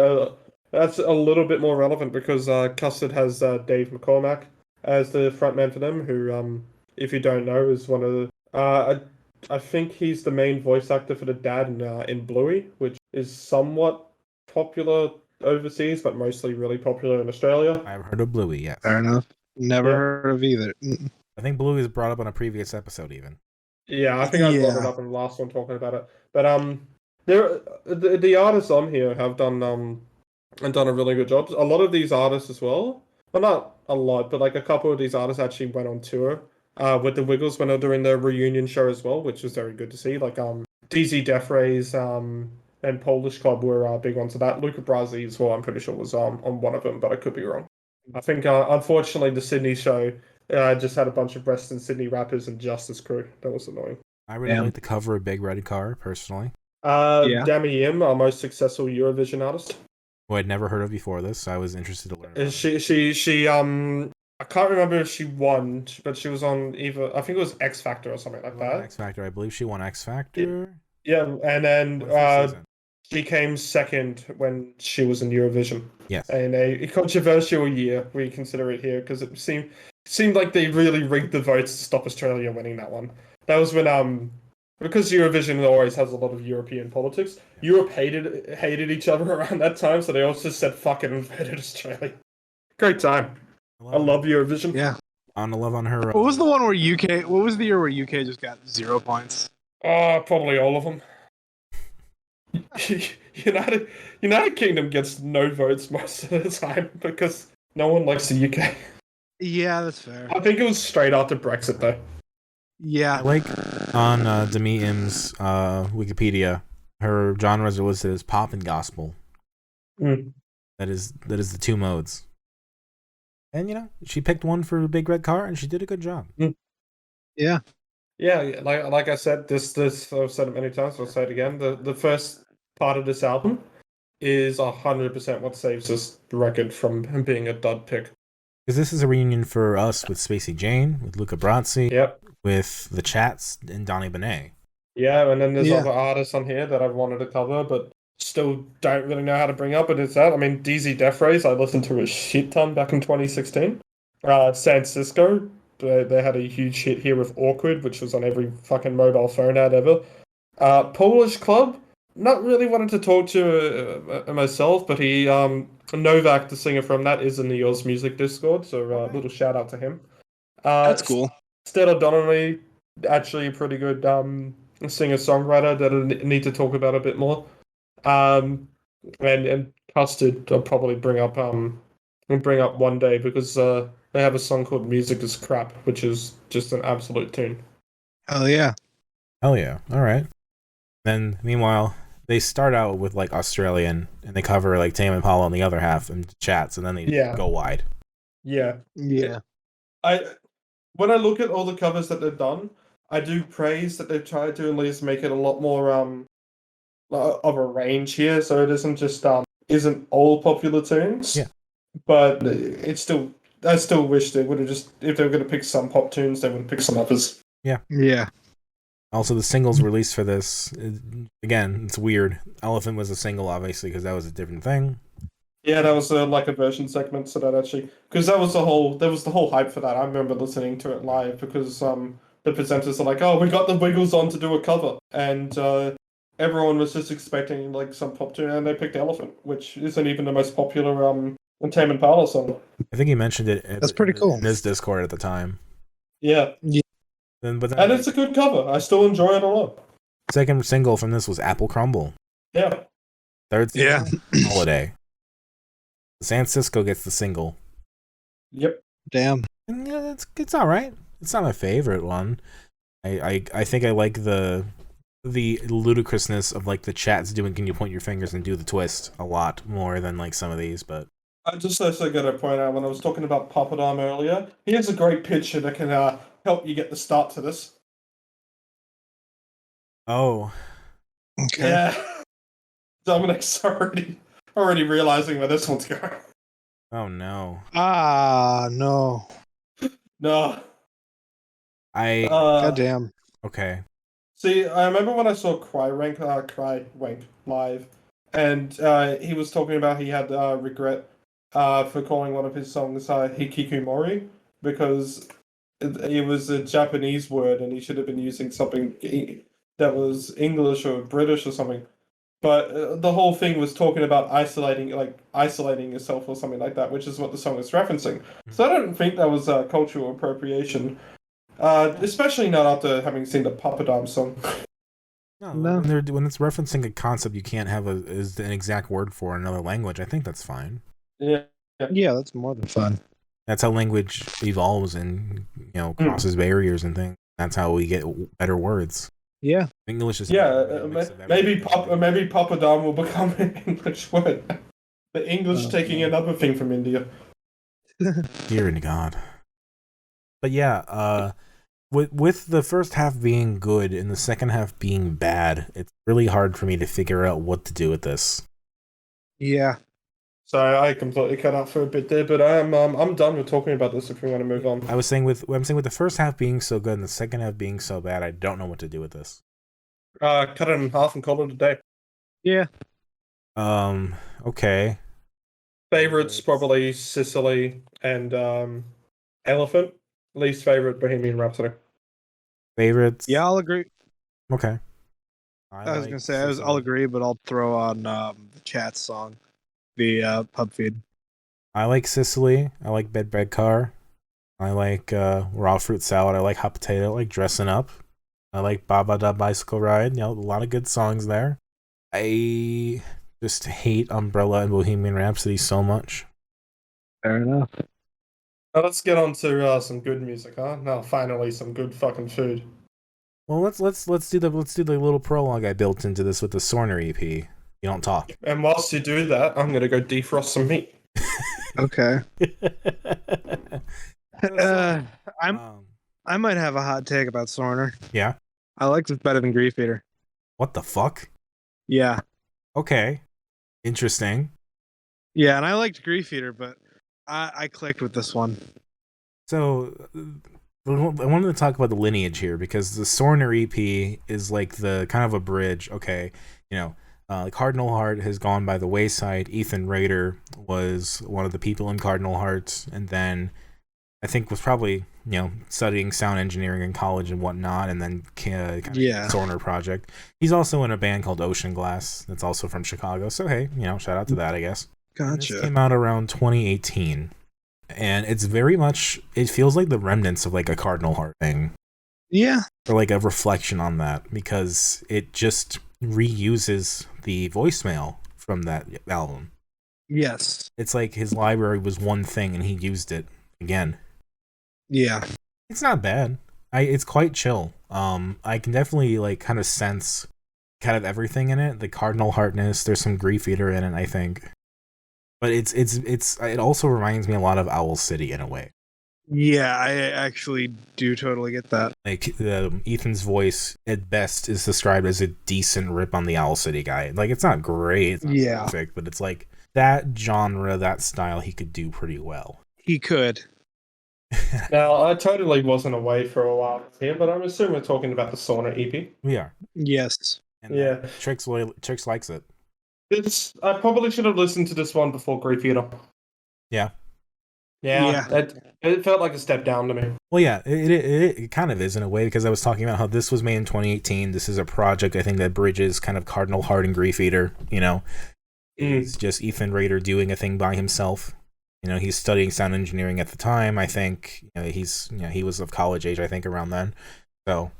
that's a little bit more relevant because Custard has Dave McCormack as the frontman for them, who if you don't know is one of the I think he's the main voice actor for the dad in Bluey, which is somewhat popular overseas, but mostly really popular in Australia. I've heard of Bluey, yes. Fair enough. Never heard of either. I think Bluey was brought up on a previous episode, even. Yeah, I think I brought it up in the last one talking about it. But the artists on here have done a really good job. A lot of these artists as well. Well, not a lot, but like a couple of these artists actually went on tour with the Wiggles when they were doing their reunion show as well, which was very good to see. Like DZ Death Rays, and Polish Club were big ones of that. Luca Brasi as well, I'm pretty sure, was on one of them, but I could be wrong. I think, unfortunately, the Sydney show just had a bunch of Western Sydney rappers and Justice Crew. That was annoying. I really like the cover of Big Red Car, personally. Dami Im, our most successful Eurovision artist. Who I'd never heard of before this, so I was interested to learn about She I can't remember if she won, but she was on either, I think it was X Factor or something like that. X Factor, I believe she won X Factor. Yeah, and then she came second when she was in Eurovision. Yes. In a controversial year, we consider it here, because it seemed like they really rigged the votes to stop Australia winning that one. That was when because Eurovision always has a lot of European politics. Yeah. Europe hated each other around that time, so they also said fuck it and voted Australia. Great time. I love Eurovision. Yeah. On the love on her. What was the one where UK? What was the year where UK just got 0 points? Probably all of them. United Kingdom gets no votes most of the time because no one likes the UK. Yeah, that's fair. I think it was straight after Brexit, though. Yeah. Like on Dami Im's Wikipedia, her genres are listed as pop and gospel. Mm. That is the two modes. And she picked one for Big Red Car, and she did a good job. Mm. Yeah. Yeah, like I said, this I've said it many times. I'll say it again. The first part of this album is 100% what saves this record from being a dud pick. Because this is a reunion for us with Spacey Jane, with Luca Brasi, yep, with the Chats, and Donny Benet. Yeah, and then there's other artists on here that I've wanted to cover, but still don't really know how to bring up. And it's that. I mean, DZ Death Race, I listened to a shit ton back in 2016. San Cisco, they had a huge hit here with Awkward, which was on every fucking mobile phone ad ever. Polish Club, not really wanted to talk to myself, but he, Novak, the singer from that, is in the Yours Music Discord, so little shout out to him. That's cool. Stella Donnelly, actually a pretty good singer-songwriter that I need to talk about a bit more. And Custard, I'll probably bring up one day, because they have a song called Music is Crap, which is just an absolute tune. Hell yeah. Hell yeah. All right. Then, meanwhile, they start out with, like, Australian, and they cover, like, Tame Impala on the other half, and Chats, and then they go wide. Yeah. Yeah. When I look at all the covers that they've done, I do praise that they've tried to at least make it a lot more of a range here, so it isn't just isn't all popular tunes. Yeah. But I still wish they would have just, if they were going to pick some pop tunes, they would have picked some others. Yeah. Yeah. Also, the singles released for this, again, it's weird. Elephant was a single, obviously, because that was a different thing. Yeah, that was like a version segment, so that actually, because there was the whole hype for that. I remember listening to it live because the presenters are like, "Oh, we got the Wiggles on to do a cover," and everyone was just expecting like some pop tune, and they picked Elephant, which isn't even the most popular Tame Impala song. I think he mentioned it. That's pretty cool. In his Discord at the time. Yeah. And it's a good cover. I still enjoy it a lot. Second single from this was Apple Crumble. Yeah. Third single, Holiday. San Cisco gets the single. Yep. Damn. And, yeah, it's all right. It's not my favorite one. I think I like the ludicrousness of like the Chats doing "Can you point your fingers and do the twist" a lot more than like some of these, but. I just also got to point out, when I was talking about Papadam earlier, here's a great picture that can help you get the start to this. Oh. Okay. Yeah. Dominic's already realizing where this one's going. Oh no. No. No. Goddamn. Okay. See, I remember when I saw Crywank live, and he was talking about he had regret for calling one of his songs Hikikomori, because it was a Japanese word and he should have been using something that was English or British or something. But the whole thing was talking about isolating yourself or something like that, which is what the song is referencing. So I don't think that was cultural appropriation, especially not after having seen the Papadam song. No. When it's referencing a concept you can't have is an exact word for in another language, I think that's fine. Yeah, that's more than fun. That's how language evolves and crosses barriers and things. That's how we get better words. Yeah. English is Yeah, a mix of everything. maybe Papadam will become an English word. The English taking another thing from India. Dear to God. But yeah, with the first half being good and the second half being bad, it's really hard for me to figure out what to do with this. Yeah. So I completely cut out for a bit there, but I'm done with talking about this. If we want to move on, I'm saying with the first half being so good and the second half being so bad, I don't know what to do with this. cut it in half and call it a day. Yeah. Okay. Favorites probably Sicily and Elephant. Least favorite Bohemian Rhapsody. Favorites? Yeah, I'll agree. Okay. I was gonna say I'll agree, but I'll throw on the chat song, the pub feed. I like Sicily. I like Bed Car. I like Raw Fruit Salad. I like Hot Potato. I like Dressing Up. I like Baba Da Bicycle Ride. You know, a lot of good songs there. I just hate Umbrella and Bohemian Rhapsody so much. Fair enough. Now let's get on to some good music, huh? Now finally some good fucking food. Well, let's do the little prologue I built into this with the Sorner EP. You don't talk. And whilst you do that, I'm gonna go defrost some meat. Okay. I might have a hot take about Sorner. Yeah. I like this better than Griefeater. What the fuck? Yeah. Okay. Interesting. Yeah, and I liked Griefeater, but I clicked with this one. So I wanted to talk about the lineage here because the Sorner EP is like the kind of a bridge. Okay, you know, Cardinal Heart has gone by the wayside. Ethan Rader was one of the people in Cardinal Heart, and then I think was probably, you know, studying sound engineering in college and whatnot, and then kind of Sorner project. He's also in a band called Ocean Glass that's also from Chicago. So hey, you know, shout out to that, I guess. Gotcha. This came out around 2018, and it's very much, it feels like the remnants of like a Cardinal Heart thing. Yeah. Or like a reflection on that, because it just reuses the voicemail from that album. Yes. It's like his library was one thing and he used it again. Yeah. It's not bad. It's quite chill. I can definitely like kind of sense kind of everything in it. The Cardinal Heartness, there's some Griefeater in it, I think. But it also reminds me a lot of Owl City in a way. Yeah, I actually do totally get that. Like Ethan's voice at best is described as a decent rip on the Owl City guy. Like it's not great, it's not perfect, but it's like that genre, that style he could do pretty well. He could. Now I totally wasn't away for a while here, but I'm assuming we're talking about the Sorner EP. We are. Yes. And yeah. Trix likes it. I probably should have listened to this one before Griefeater. Yeah. Yeah. It felt like a step down to me. Well, yeah, it kind of is in a way, because I was talking about how this was made in 2018. This is a project, I think, that bridges kind of Cardinal Heart and Griefeater, you know. It's just Ethan Rader doing a thing by himself. You know, he's studying sound engineering at the time, I think. You know, he was of college age, I think, around then. So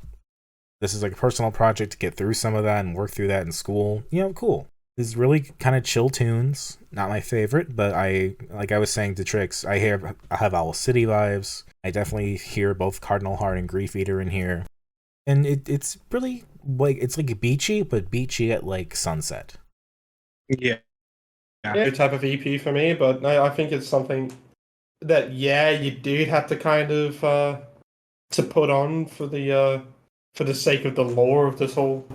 this is like a personal project to get through some of that and work through that in school. You know, cool. This is really kind of chill tunes. Not my favorite, but like I was saying to Trix, I have Owl City vibes. I definitely hear both Cardinal Heart and Griefeater in here. And it's really like, it's like beachy, but beachy at like sunset. Yeah. Good type of EP for me, but I think it's something that you do have to kind of to put on for the sake of the lore of this whole.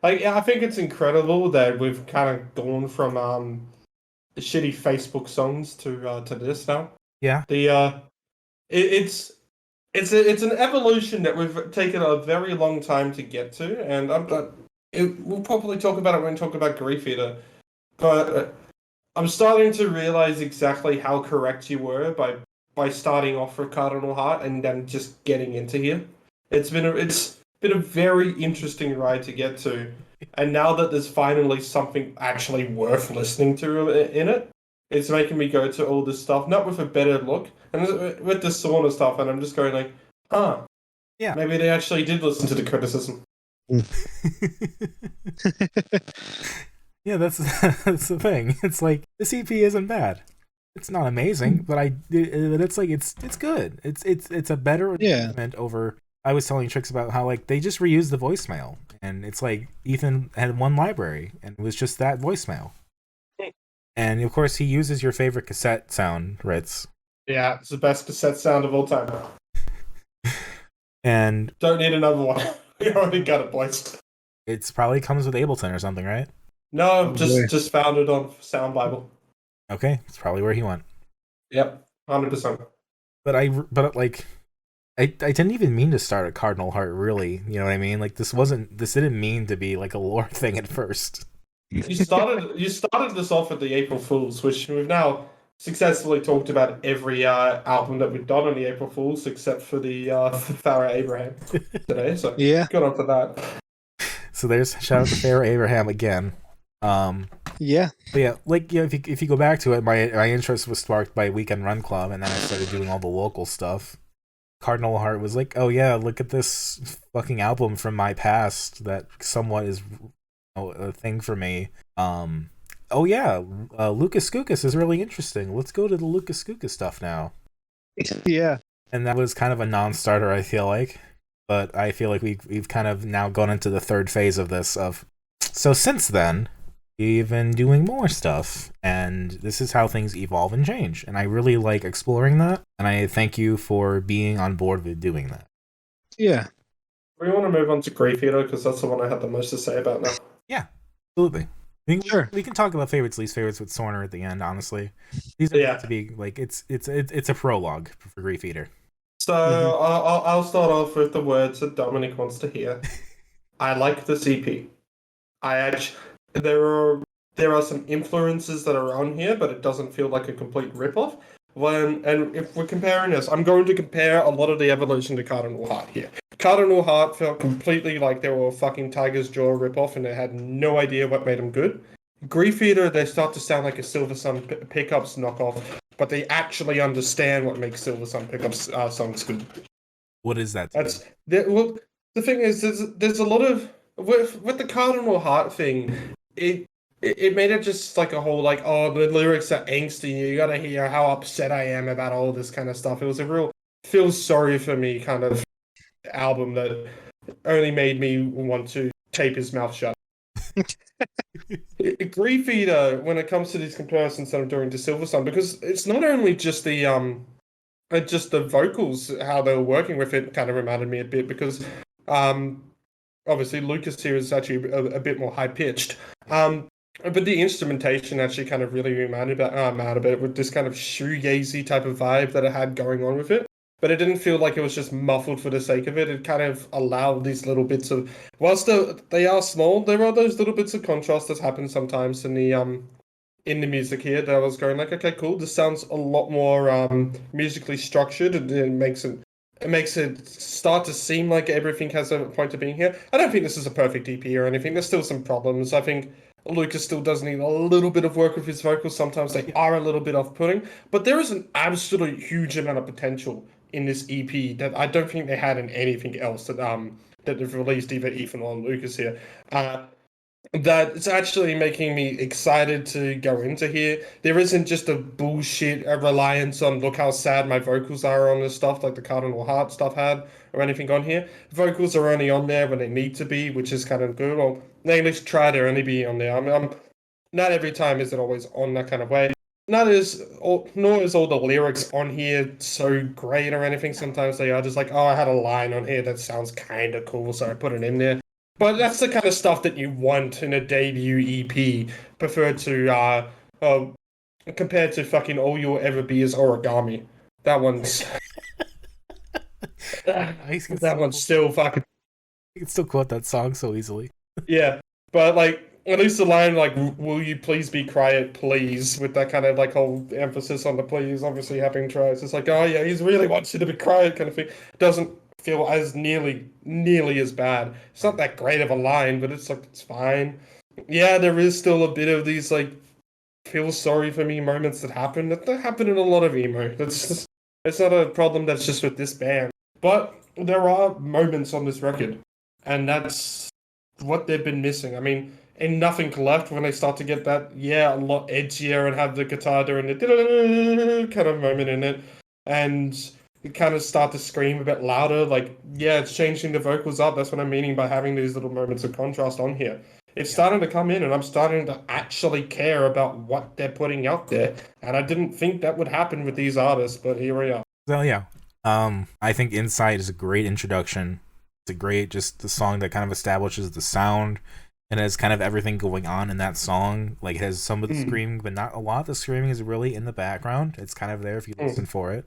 I think it's incredible that we've kind of gone from shitty Facebook songs to this now. Yeah. It's an evolution that we've taken a very long time to get to, and we'll probably talk about it when we talk about Griefeater. But I'm starting to realize exactly how correct you were by starting off with Cardinal Heart and then just getting into here. It's been a very interesting ride to get to, and now that there's finally something actually worth listening to in it, it's making me go to all this stuff, not with a better look, and with the Sorner stuff, and I'm just going like, yeah, maybe they actually did listen to the criticism. Yeah, that's the thing. It's like, this EP isn't bad. It's not amazing, but it's like it's good. It's a better improvement over I was telling Trix about how like they just reused the voicemail, and it's like Ethan had one library, and it was just that voicemail. And of course, he uses your favorite cassette sound, Ritz. Yeah, it's the best cassette sound of all time. And don't need another one. We already got it, boys. It's probably comes with Ableton or something, right? No, just found it on Sound Bible. Okay, it's probably where he went. Yep, 100%. But I didn't even mean to start a Cardinal Heart, really. You know what I mean? Like this didn't mean to be like a lore thing at first. You started this off at the April Fools, which we've now successfully talked about every album that we've done on the April Fools, except for the Farrah Abraham today. So yeah, good on for that. So there's shout out to Farrah Abraham again. Yeah. But yeah, like if you go back to it, my interest was sparked by Weekend Run Club, and then I started doing all the local stuff. Cardinal Heart was like, oh yeah, look at this fucking album from my past that somewhat is a thing for me. Oh yeah, Lucas Skoukas is really interesting. Let's go to the Lucas Skoukas stuff now. Yeah. And that was kind of a non-starter, I feel like. But I feel like we've kind of now gone into the third phase of this. So since then, we've been doing more stuff, and this is how things evolve and change. And I really like exploring that, and I thank you for being on board with doing that. Yeah. We want to move on to Griefeater, because that's the one I had the most to say about now. Yeah, absolutely. Sure. We can talk about favorites, least favorites with Sorner at the end. Honestly, these are meant to be like it's a prologue for Griefeater. So I'll start off with the words that Dominic wants to hear. I like this EP. There are some influences that are on here, but it doesn't feel like a complete ripoff. And if we're comparing this, I'm going to compare a lot of the evolution to Cardinal Heart here. Cardinal Heart felt completely like they were a fucking Tiger's Jaw ripoff, and they had no idea what made them good. Griefeater, they start to sound like a Silver Sun Pickups knockoff, but they actually understand what makes Silver Sun Pickups songs good. What is that? Well, the thing is, there's a lot of with the Cardinal Heart thing. It made it just like a whole like, oh, the lyrics are angsty. You gotta hear how upset I am about all this kind of stuff. It was a real feel sorry for me kind of album that only made me want to tape his mouth shut. Griefeater, when it comes to these comparisons that I'm doing to Silver Sun, because it's not only just the vocals, how they were working with it kind of reminded me a bit, because obviously Lucas here is actually a bit more high pitched. But the instrumentation actually kind of really reminded me out of it with this kind of shoegazy type of vibe that it had going on with it. But it didn't feel like it was just muffled for the sake of it. It kind of allowed these little bits of, whilst they are small, there are those little bits of contrast that happen sometimes in the music here that I was going like, okay, cool. This sounds a lot more musically structured, and it makes it start to seem like everything has a point of being here. I don't think this is a perfect EP or anything. There's still some problems. I think Lucas still does need a little bit of work with his vocals. Sometimes they are a little bit off-putting, but there is an absolute huge amount of potential in this EP that I don't think they had in anything else that they've released, either Ethan or Lucas here. That it's actually making me excited to go into here. There isn't just a reliance on look how sad my vocals are on this stuff like the Cardinal Heart stuff had or anything on here. Vocals are only on there when they need to be, which is kind of good. Or they at least try to only be on there. I mean, not every time is it always on that kind of way. Nor is all the lyrics on here so great or anything. Sometimes they are just like, oh, I had a line on here that sounds kind of cool, so I put it in there. But that's the kind of stuff that you want in a debut EP, compared to fucking All You'll Ever Be is Origami. That one's that one's still fucking. You can still quote that song so easily. Yeah, but like at least the line like "Will you please be quiet, please," with that kind of like whole emphasis on the please, obviously having tries. It's like, oh yeah, he really wants you to be quiet, kind of thing. Doesn't feel as nearly as bad. It's not that great of a line, but it's like it's fine. Yeah, there is still a bit of these like feel sorry for me moments that happen. That happen in a lot of emo. It's not a problem that's just with this band. But there are moments on this record, and that's what they've been missing. I mean, in Nothing Left, when they start to get that, a lot edgier and have the guitar doing the kind of moment in it, and kind of start to scream a bit louder. Like, yeah, it's changing the vocals up. That's what I'm meaning by having these little moments of contrast on here. It's starting to come in, and I'm starting to actually care about what they're putting out there. And I didn't think that would happen with these artists, but here we are. So yeah, I think Inside is a great introduction. It's a great, just the song that kind of establishes the sound and has kind of everything going on in that song. Like, it has some of the screaming, but not a lot. The screaming is really in the background. It's kind of there if you listen for it.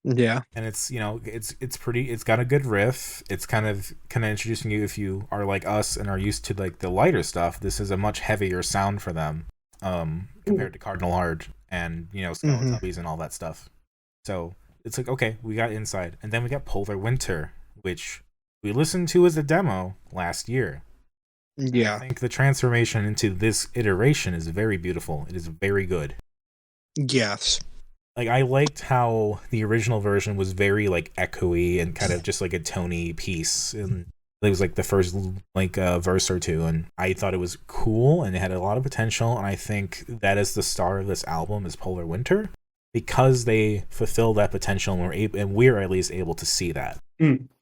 Yeah. And it's, you know, it's pretty, it's got a good riff. It's kind of introducing you, if you are like us and are used to like the lighter stuff, this is a much heavier sound for them, compared to Cardinal Heart and, you know, Skeletubbies and all that stuff. So it's like, okay, we got Inside, and then we got Polar Winter, which we listened to as a demo last year. Yeah. I think the transformation into this iteration is very beautiful. It is very good. Yes. Like, I liked how the original version was very like echoey and kind of just like a tony piece, and it was like the first like verse or two, and I thought it was cool and it had a lot of potential. And I think that is the star of this album, is Polar Winter, because they fulfill that potential, and we're at least able to see that.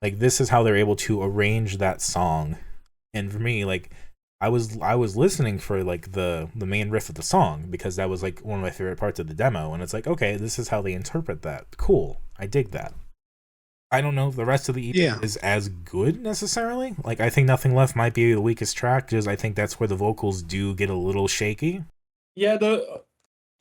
Like, this is how they're able to arrange that song. And for me, like, I was listening for like the main riff of the song, because that was like one of my favorite parts of the demo, and it's like, okay, this is how they interpret that. Cool, I dig that. I don't know if the rest of the EP is as good necessarily. Like, I think Nothing Left might be the weakest track, because I think that's where the vocals do get a little shaky. Yeah,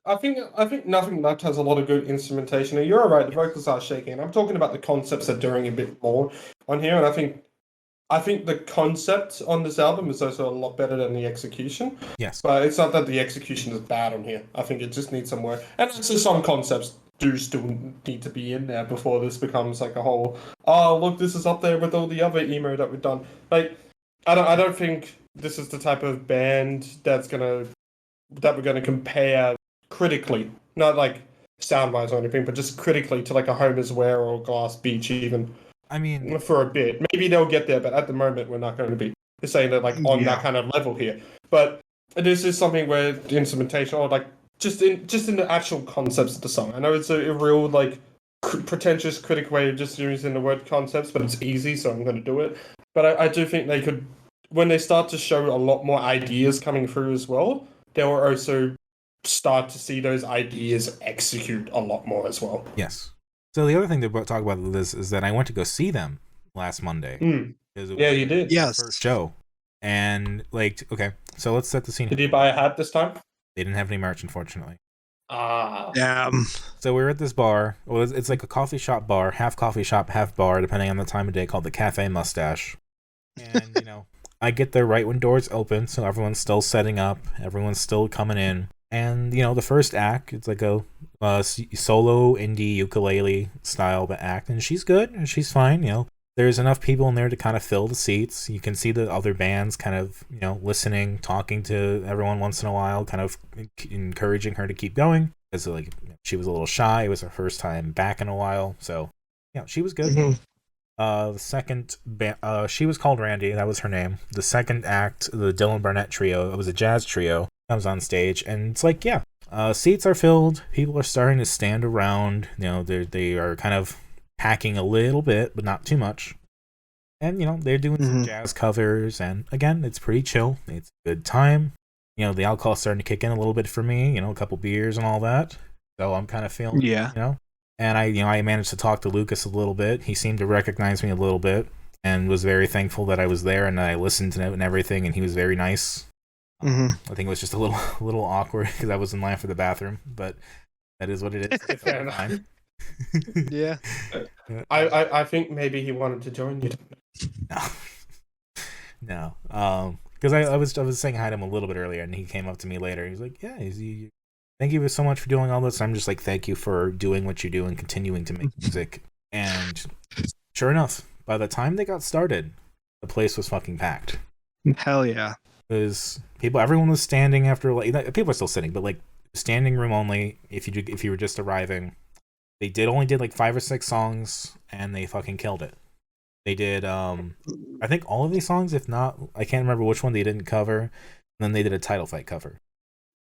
I think Nothing Left has a lot of good instrumentation. And you're right, the vocals are shaky. And I'm talking about the concepts are doing a bit more on here. And I think the concept on this album is also a lot better than the execution. Yes. But it's not that the execution is bad on here. I think it just needs some work. And also some concepts do still need to be in there before this becomes like a whole, oh, look, this is up there with all the other emo that we've done. Like, I don't think this is the type of band that we're gonna compare critically, not like sound-wise or anything, but just critically to like a Homer's Wear or Glass Beach even. I mean, for a bit. Maybe they'll get there, but at the moment we're not going to be saying that like on that kind of level here. But this is something where the instrumentation, or like just in the actual concepts of the song. I know it's a real like pretentious critic way of just using the word concepts, but it's easy, so I'm going to do it. But I do think they could, when they start to show a lot more ideas coming through as well, they will also start to see those ideas execute a lot more as well. Yes. So the other thing to talk about with this is that I went to go see them last Monday. Yeah, you did. Yes. First show. And like, okay, so let's set the scene. Did you buy a hat this time? They didn't have any merch, unfortunately. Damn. So we were at this bar. Well, it's like a coffee shop bar, half coffee shop, half bar, depending on the time of day, called the Cafe Mustache. And, you know, I get there right when doors open, so everyone's still setting up, everyone's still coming in. And, you know, the first act, it's like a solo indie ukulele style act, and she's good, and she's fine, you know. There's enough people in there to kind of fill the seats. You can see the other bands kind of, you know, listening, talking to everyone once in a while, kind of encouraging her to keep going. Because, like, she was a little shy. It was her first time back in a while, so, you know, she was good. The second she was called Randy, that was her name. The second act, the Dylan Barnett trio, it was a jazz trio, comes on stage, and it's like, yeah, seats are filled, people are starting to stand around, you know, they are kind of packing a little bit, but not too much, and, you know, they're doing some jazz covers, and again, it's pretty chill, it's a good time, you know, the alcohol's starting to kick in a little bit for me, you know, a couple beers and all that, so I'm kind of feeling, you know. And I managed to talk to Lucas a little bit. He seemed to recognize me a little bit and was very thankful that I was there, and I listened to it and everything, and he was very nice. I think it was just a little awkward because I was in line for the bathroom, but that is what it is. Fair enough. Yeah. I think maybe he wanted to join you. No. Because I was saying hi to him a little bit earlier, and he came up to me later. He was like, "Yeah, thank you so much for doing all this." I'm just like, thank you for doing what you do and continuing to make music. And sure enough, by the time they got started, the place was fucking packed. Hell yeah. Because everyone was standing after, like, people are still sitting, but like standing room only. If you were just arriving, they only did like 5 or 6 songs, and they fucking killed it. They did, I think all of these songs, if not, I can't remember which one they didn't cover. And then they did a title fight cover.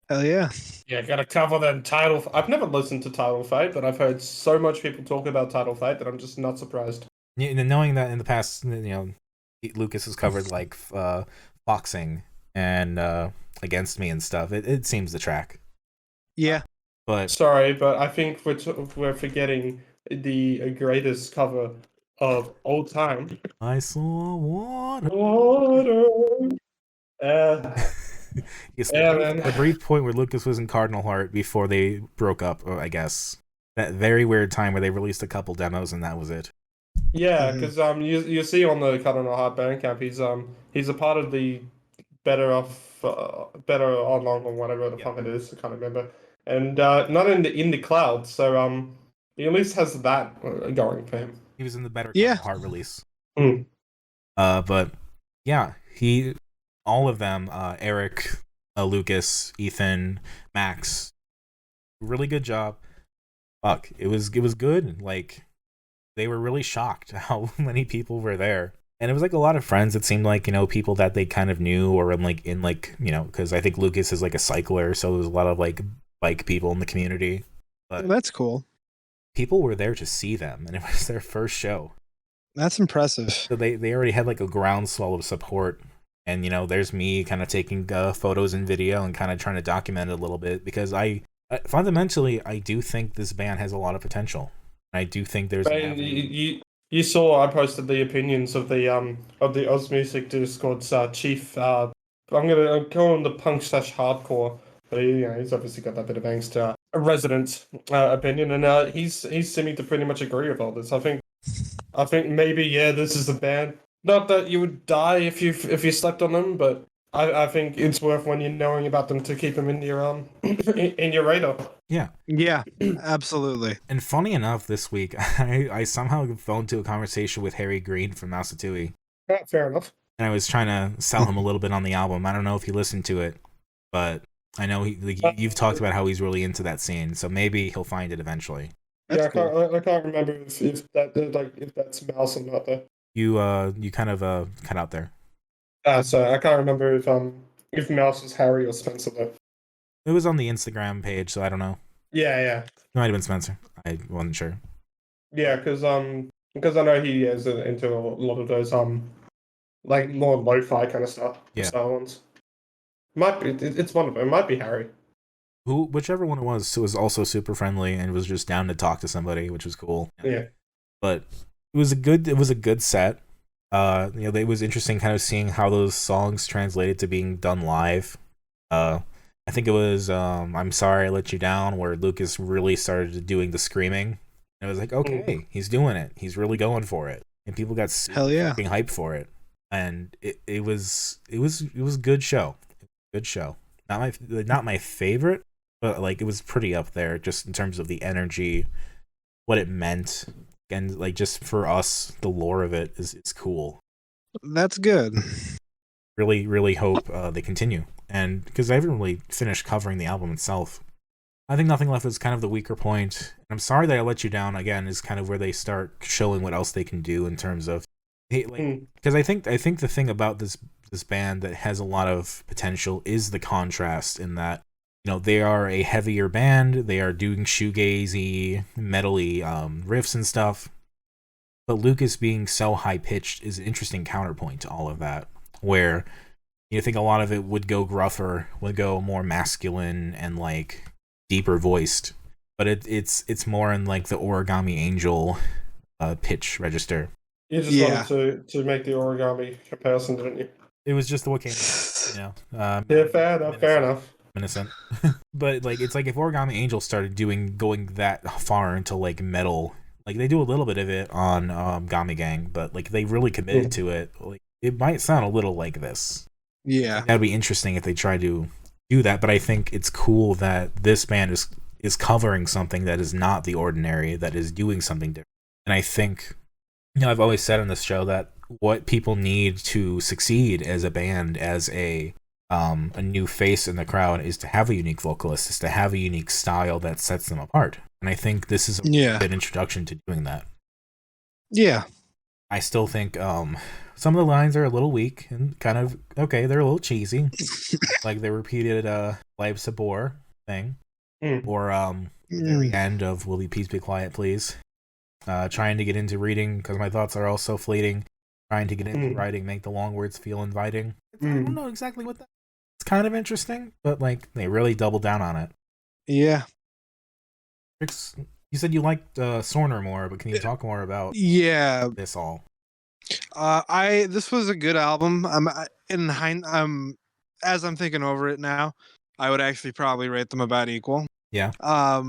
Hell yeah. Yeah, gotta cover them title. I've never listened to Title Fight, but I've heard so much people talk about Title Fight that I'm just not surprised. Yeah, and knowing that in the past, Lucas has covered like boxing and Against Me and stuff. It seems the track. Yeah. But Sorry, but I think we're forgetting the greatest cover of all time. I saw water. Water. Yes, man. the brief point where Lucas was in Cardinal Heart before they broke up, I guess. That very weird time where they released a couple demos and that was it. Yeah, because you see on the Cardinal Heart Bandcamp, he's a part of the Better Along or whatever the fuck it is. I can't remember, and not in the cloud. So he at least has that going for him. He was in the Better Yeah. Cardinal Heart release. Mm. But yeah, all of them, Eric, Lucas, Ethan, Max, really good job. Fuck, it was good. Like, they were really shocked how many people were there, and it was like a lot of friends. It seemed like people that they kind of knew or in because I think Lucas is like a cycler, so there's a lot of like bike people in the community. But That's cool. people were there to see them, and it was their first show. That's impressive. So they already had like a groundswell of support. And, there's me kind of taking photos and video and kind of trying to document it a little bit because fundamentally, I do think this band has a lot of potential. I do think there's an avenue. You saw I posted the opinions of the Oz Music Discord's chief. I'm gonna call him the punk/hardcore, but he's obviously got that bit of angst. A resident opinion, and he's seeming to pretty much agree with all this. I think maybe this is the band. Not that you would die if you slept on them, but I think it's worth when you're knowing about them to keep them in your in your radar. Yeah. Yeah, absolutely. And funny enough, this week I somehow fell into a conversation with Harry Green from Masatui. Fair enough. And I was trying to sell him a little bit on the album. I don't know if he listened to it, but I know you've talked about how he's really into that scene, so maybe he'll find it eventually. That's cool. I can't remember if that's Mouse or not though. You kind of cut out there. So I can't remember if Mouse was Harry or Spencer though. It was on the Instagram page, so I don't know. Yeah. It might have been Spencer. I wasn't sure. Yeah, because I know he is into a lot of those like more lo-fi kind of stuff. Yeah. Style ones. Might be it's one of them. It might be Harry. Whichever one it was also super friendly and was just down to talk to somebody, which was cool. Yeah. But it was a good set. It was interesting kind of seeing how those songs translated to being done live. I think it was I'm Sorry I Let You Down where Lucas really started doing the screaming. And it was like, okay, he's doing it. He's really going for it. And people got hell yeah being hyped for it. And it was a good show. Good show. Not my favorite, but like it was pretty up there just in terms of the energy, what it meant. And like just for us, the lore of it is cool. That's good. Really, really hope they continue. And because I haven't really finished covering the album itself, I think Nothing Left is kind of the weaker point. I'm Sorry That I Let You Down again is kind of where they start showing what else they can do in terms of, because I think the thing about this band that has a lot of potential is the contrast in that they are a heavier band, they are doing shoegazy, metally riffs and stuff, but Lucas being so high pitched is an interesting counterpoint to all of that, where you think a lot of it would go gruffer, would go more masculine and like deeper voiced, but it's more in like the Origami Angel pitch register. You just wanted to make the Origami comparison, didn't you? It was just what came, yeah, fair enough. Innocent. But like it's like if Origami Angel started going that far into like metal, like they do a little bit of it on Gami Gang, but like they really committed to it. Like it might sound a little like this. Yeah, that'd be interesting if they try to do that. But I think it's cool that this band is covering something that is not the ordinary, that is doing something different. And I think I've always said on this show that what people need to succeed as a band, as a new face in the crowd, is to have a unique vocalist, is to have a unique style that sets them apart. And I think this is a good introduction to doing that. Yeah. I still think some of the lines are a little weak and kind of, okay, they're a little cheesy. Like they repeated Live Sabor thing, Mm. or the very end of Will You Please Be Quiet, Please. Trying to get into reading because my thoughts are also fleeting. Trying to get into writing, make the long words feel inviting. I don't know exactly what that. It's kind of interesting, but like they really double down on it. Yeah. You said you liked Sorner more, but can you talk more about this all? This was a good album. As I'm thinking over it now, I would actually probably rate them about equal. Yeah. I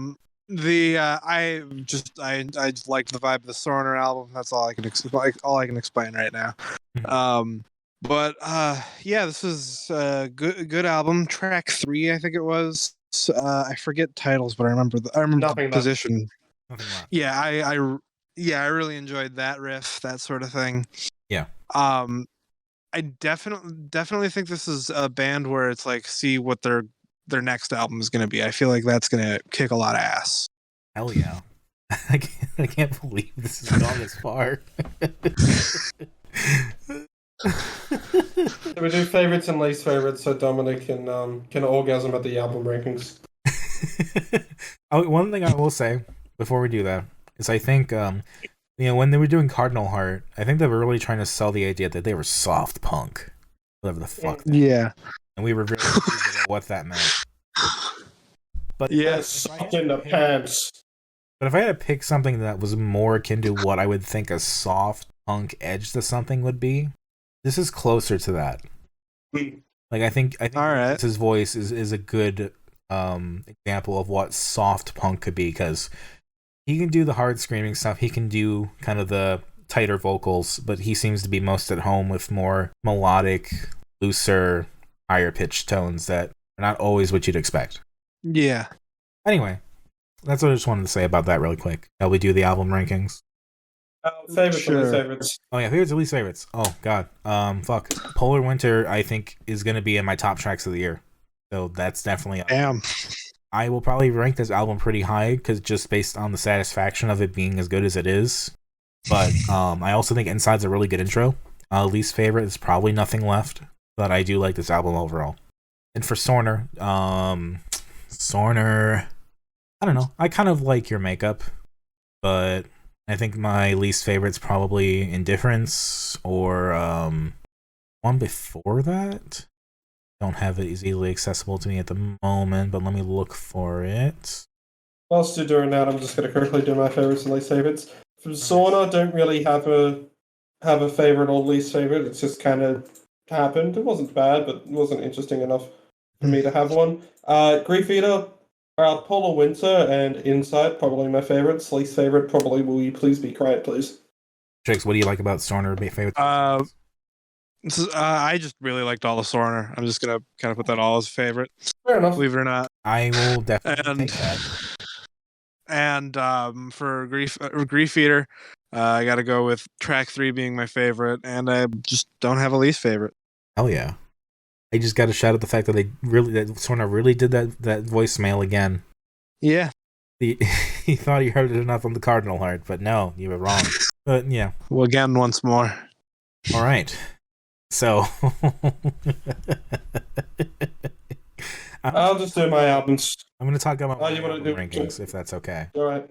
just liked the vibe of the Sorner album. That's all I can explain right now. This was a good album. Track 3, I think it was. I forget titles, but I remember the position. Yeah, I really enjoyed that riff, that sort of thing. Yeah. I definitely think this is a band where it's like, see what their next album is going to be. I feel like that's going to kick a lot of ass. Hell yeah. I can't believe this has gone this far. So we do favorites and least favorites, so Dominic can orgasm at the album rankings. One thing I will say before we do that is I think when they were doing Cardinal Heart, I think they were really trying to sell the idea that they were soft punk, whatever the fuck. Yeah, and we were very confused about what that meant. But soft in the pants. But if I had to pick something that was more akin to what I would think a soft punk edge to something would be, this is closer to that. Like I think his voice is a good example of what soft punk could be, because he can do the hard screaming stuff, he can do kind of the tighter vocals, but he seems to be most at home with more melodic, looser, higher pitched tones that are not always what you'd expect. Yeah. Anyway, that's what I just wanted to say about that really quick. Shall we do the album rankings? Favorites and least favorites. Oh yeah, favorites and least favorites. Oh god. Fuck. Polar Winter, I think, is gonna be in my top tracks of the year. So that's definitely Damn. I will probably rank this album pretty high, because just based on the satisfaction of it being as good as it is. But I also think Inside's a really good intro. Least favorite is probably Nothing Left, but I do like this album overall. And for Sorner, I don't know. I kind of like Your Makeup, but I think my least favorite's probably Indifference, or one before that. Don't have it as easily accessible to me at the moment, but let me look for it. Whilst you're doing that, I'm just going to quickly do my favorites and least favorites. From Sorner, I don't really have a favorite or least favorite. It's just kind of happened. It wasn't bad, but it wasn't interesting enough for me to have one. Griefeater, Polar Winter, and Inside, probably my favorites. Least favorite, probably Will You Please Be Quiet, Please. Trix, what do you like about Sorner? Favorite? I just really liked all of Sorner. I'm just gonna kind of put that all as a favorite. Fair enough. Believe it or not. I will definitely take that. And for Griefeater, I got to go with track 3 being my favorite, and I just don't have a least favorite. Hell yeah! I just got to shout out the fact that that Sorner really did that voicemail again. Yeah. He thought he heard it enough on the Cardinal Heart, but no, you were wrong. But yeah. Well, again, once more. All right. So I'll just do my albums. I'm going to talk about my rankings, if that's okay. Go ahead.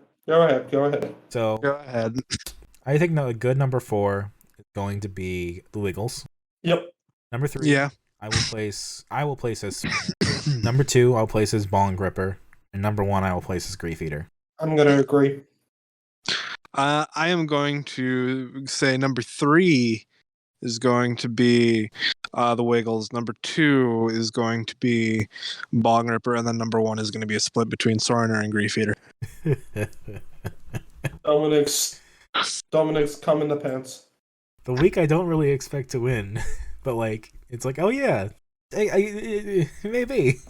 So go ahead. I think a good number 4 is going to be The Wiggles. Yep. Number 3. Yeah. I will place as number 2. I'll place as Bong Gripper, and number 1 I will place as Griefeater. I'm going to agree. I am going to say number 3 is going to be The Wiggles. Number 2 is going to be Bong Gripper, and then number 1 is going to be a split between Sorner and Griefeater. Dominic's cum in the pants. The week I don't really expect to win, but like it's like, oh yeah, maybe.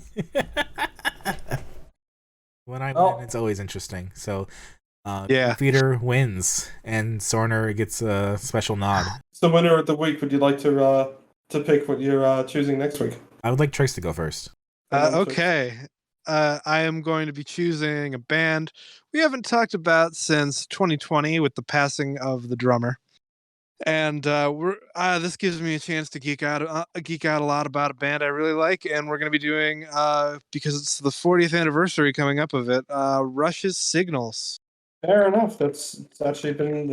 When I win, it's always interesting. So. Griefeater wins, and Sorner gets a special nod. It's the winner of the week. Would you like to pick what you're choosing next week? I would like Trix to go first. Okay. I am going to be choosing a band we haven't talked about since 2020 with the passing of the drummer. And this gives me a chance to geek out a lot about a band I really like, and we're going to be doing because it's the 40th anniversary coming up of it. Rush's Signals. Fair enough. It's actually been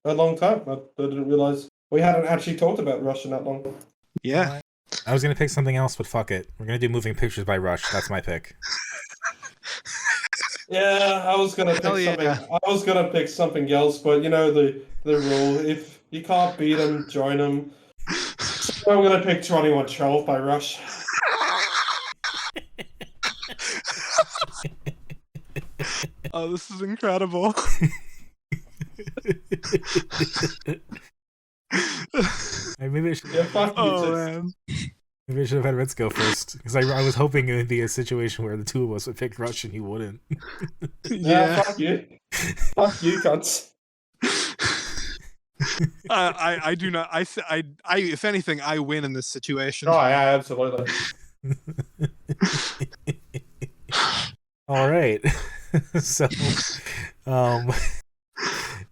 a long time. I didn't realize we hadn't actually talked about Rush in that long. Yeah. I was gonna pick something else, but fuck it. We're gonna do Moving Pictures by Rush. That's my pick. Yeah, I was gonna pick something. I was gonna pick something else, but you know the rule: if you can't beat them, join them. So I'm gonna pick 2112 by Rush. Oh, this is incredible. Maybe I should. Yeah, fuck you, man. Maybe I should have had Ritz go first, because I was hoping it would be a situation where the two of us would pick Rush and he wouldn't. Yeah, fuck you. Fuck you, cunts. I do not. I if anything, I win in this situation. Oh yeah, absolutely. All right. So,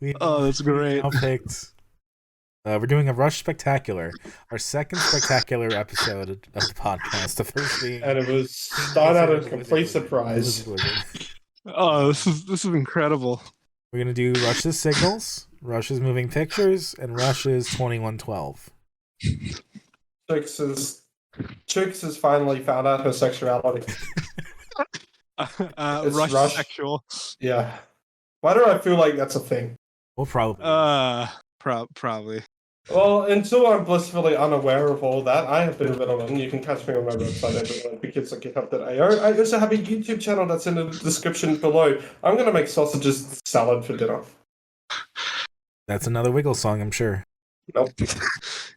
that's great. Now picked. We're doing a Rush Spectacular, our second spectacular episode of the podcast. The first being, and it was started out as a complete surprise. Oh, this is incredible. We're gonna do Rush's Signals, Rush's Moving Pictures, and Rush's 2112. Chicks has finally found out her sexuality. Rush sexual. Yeah. Why do I feel like that's a thing? Well, probably. Probably. Well, until I'm blissfully unaware of all that, I have been riddled. You can catch me on my website, everyone, because I GitHub.io. I also have a YouTube channel that's in the description below. I'm going to make sausages salad for dinner. That's another Wiggle song, I'm sure. Nope.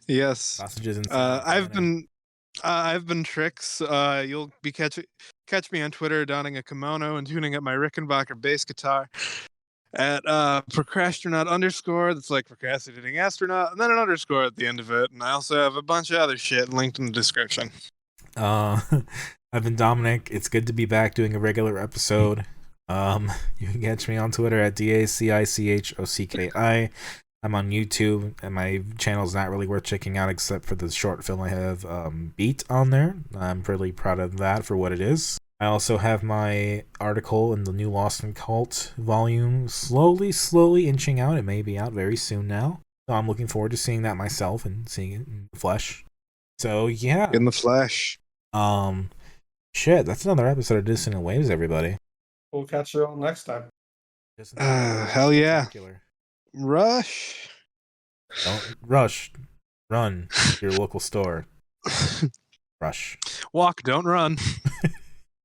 Yes. Sausages and I've been Tricks. You'll be catch me on Twitter donning a kimono and tuning up my Rickenbacker bass guitar at procrastronaut_. That's like procrastinating astronaut, and then an underscore at the end of it. And I also have a bunch of other shit linked in the description. I've been Dominic. It's good to be back doing a regular episode. You can catch me on Twitter at DACICHOCKI. I'm on YouTube, and my channel's not really worth checking out except for the short film I have, Beat, on there. I'm really proud of that for what it is. I also have my article in the new Lost in Cult volume slowly inching out. It may be out very soon now. So I'm looking forward to seeing that myself and seeing it in the flesh. So yeah. In the flesh. Shit, that's another episode of Dissonant Waves, everybody. We'll catch you all next time. Hell yeah. Rush. Don't rush. Run to your local store. Rush. Walk, don't run.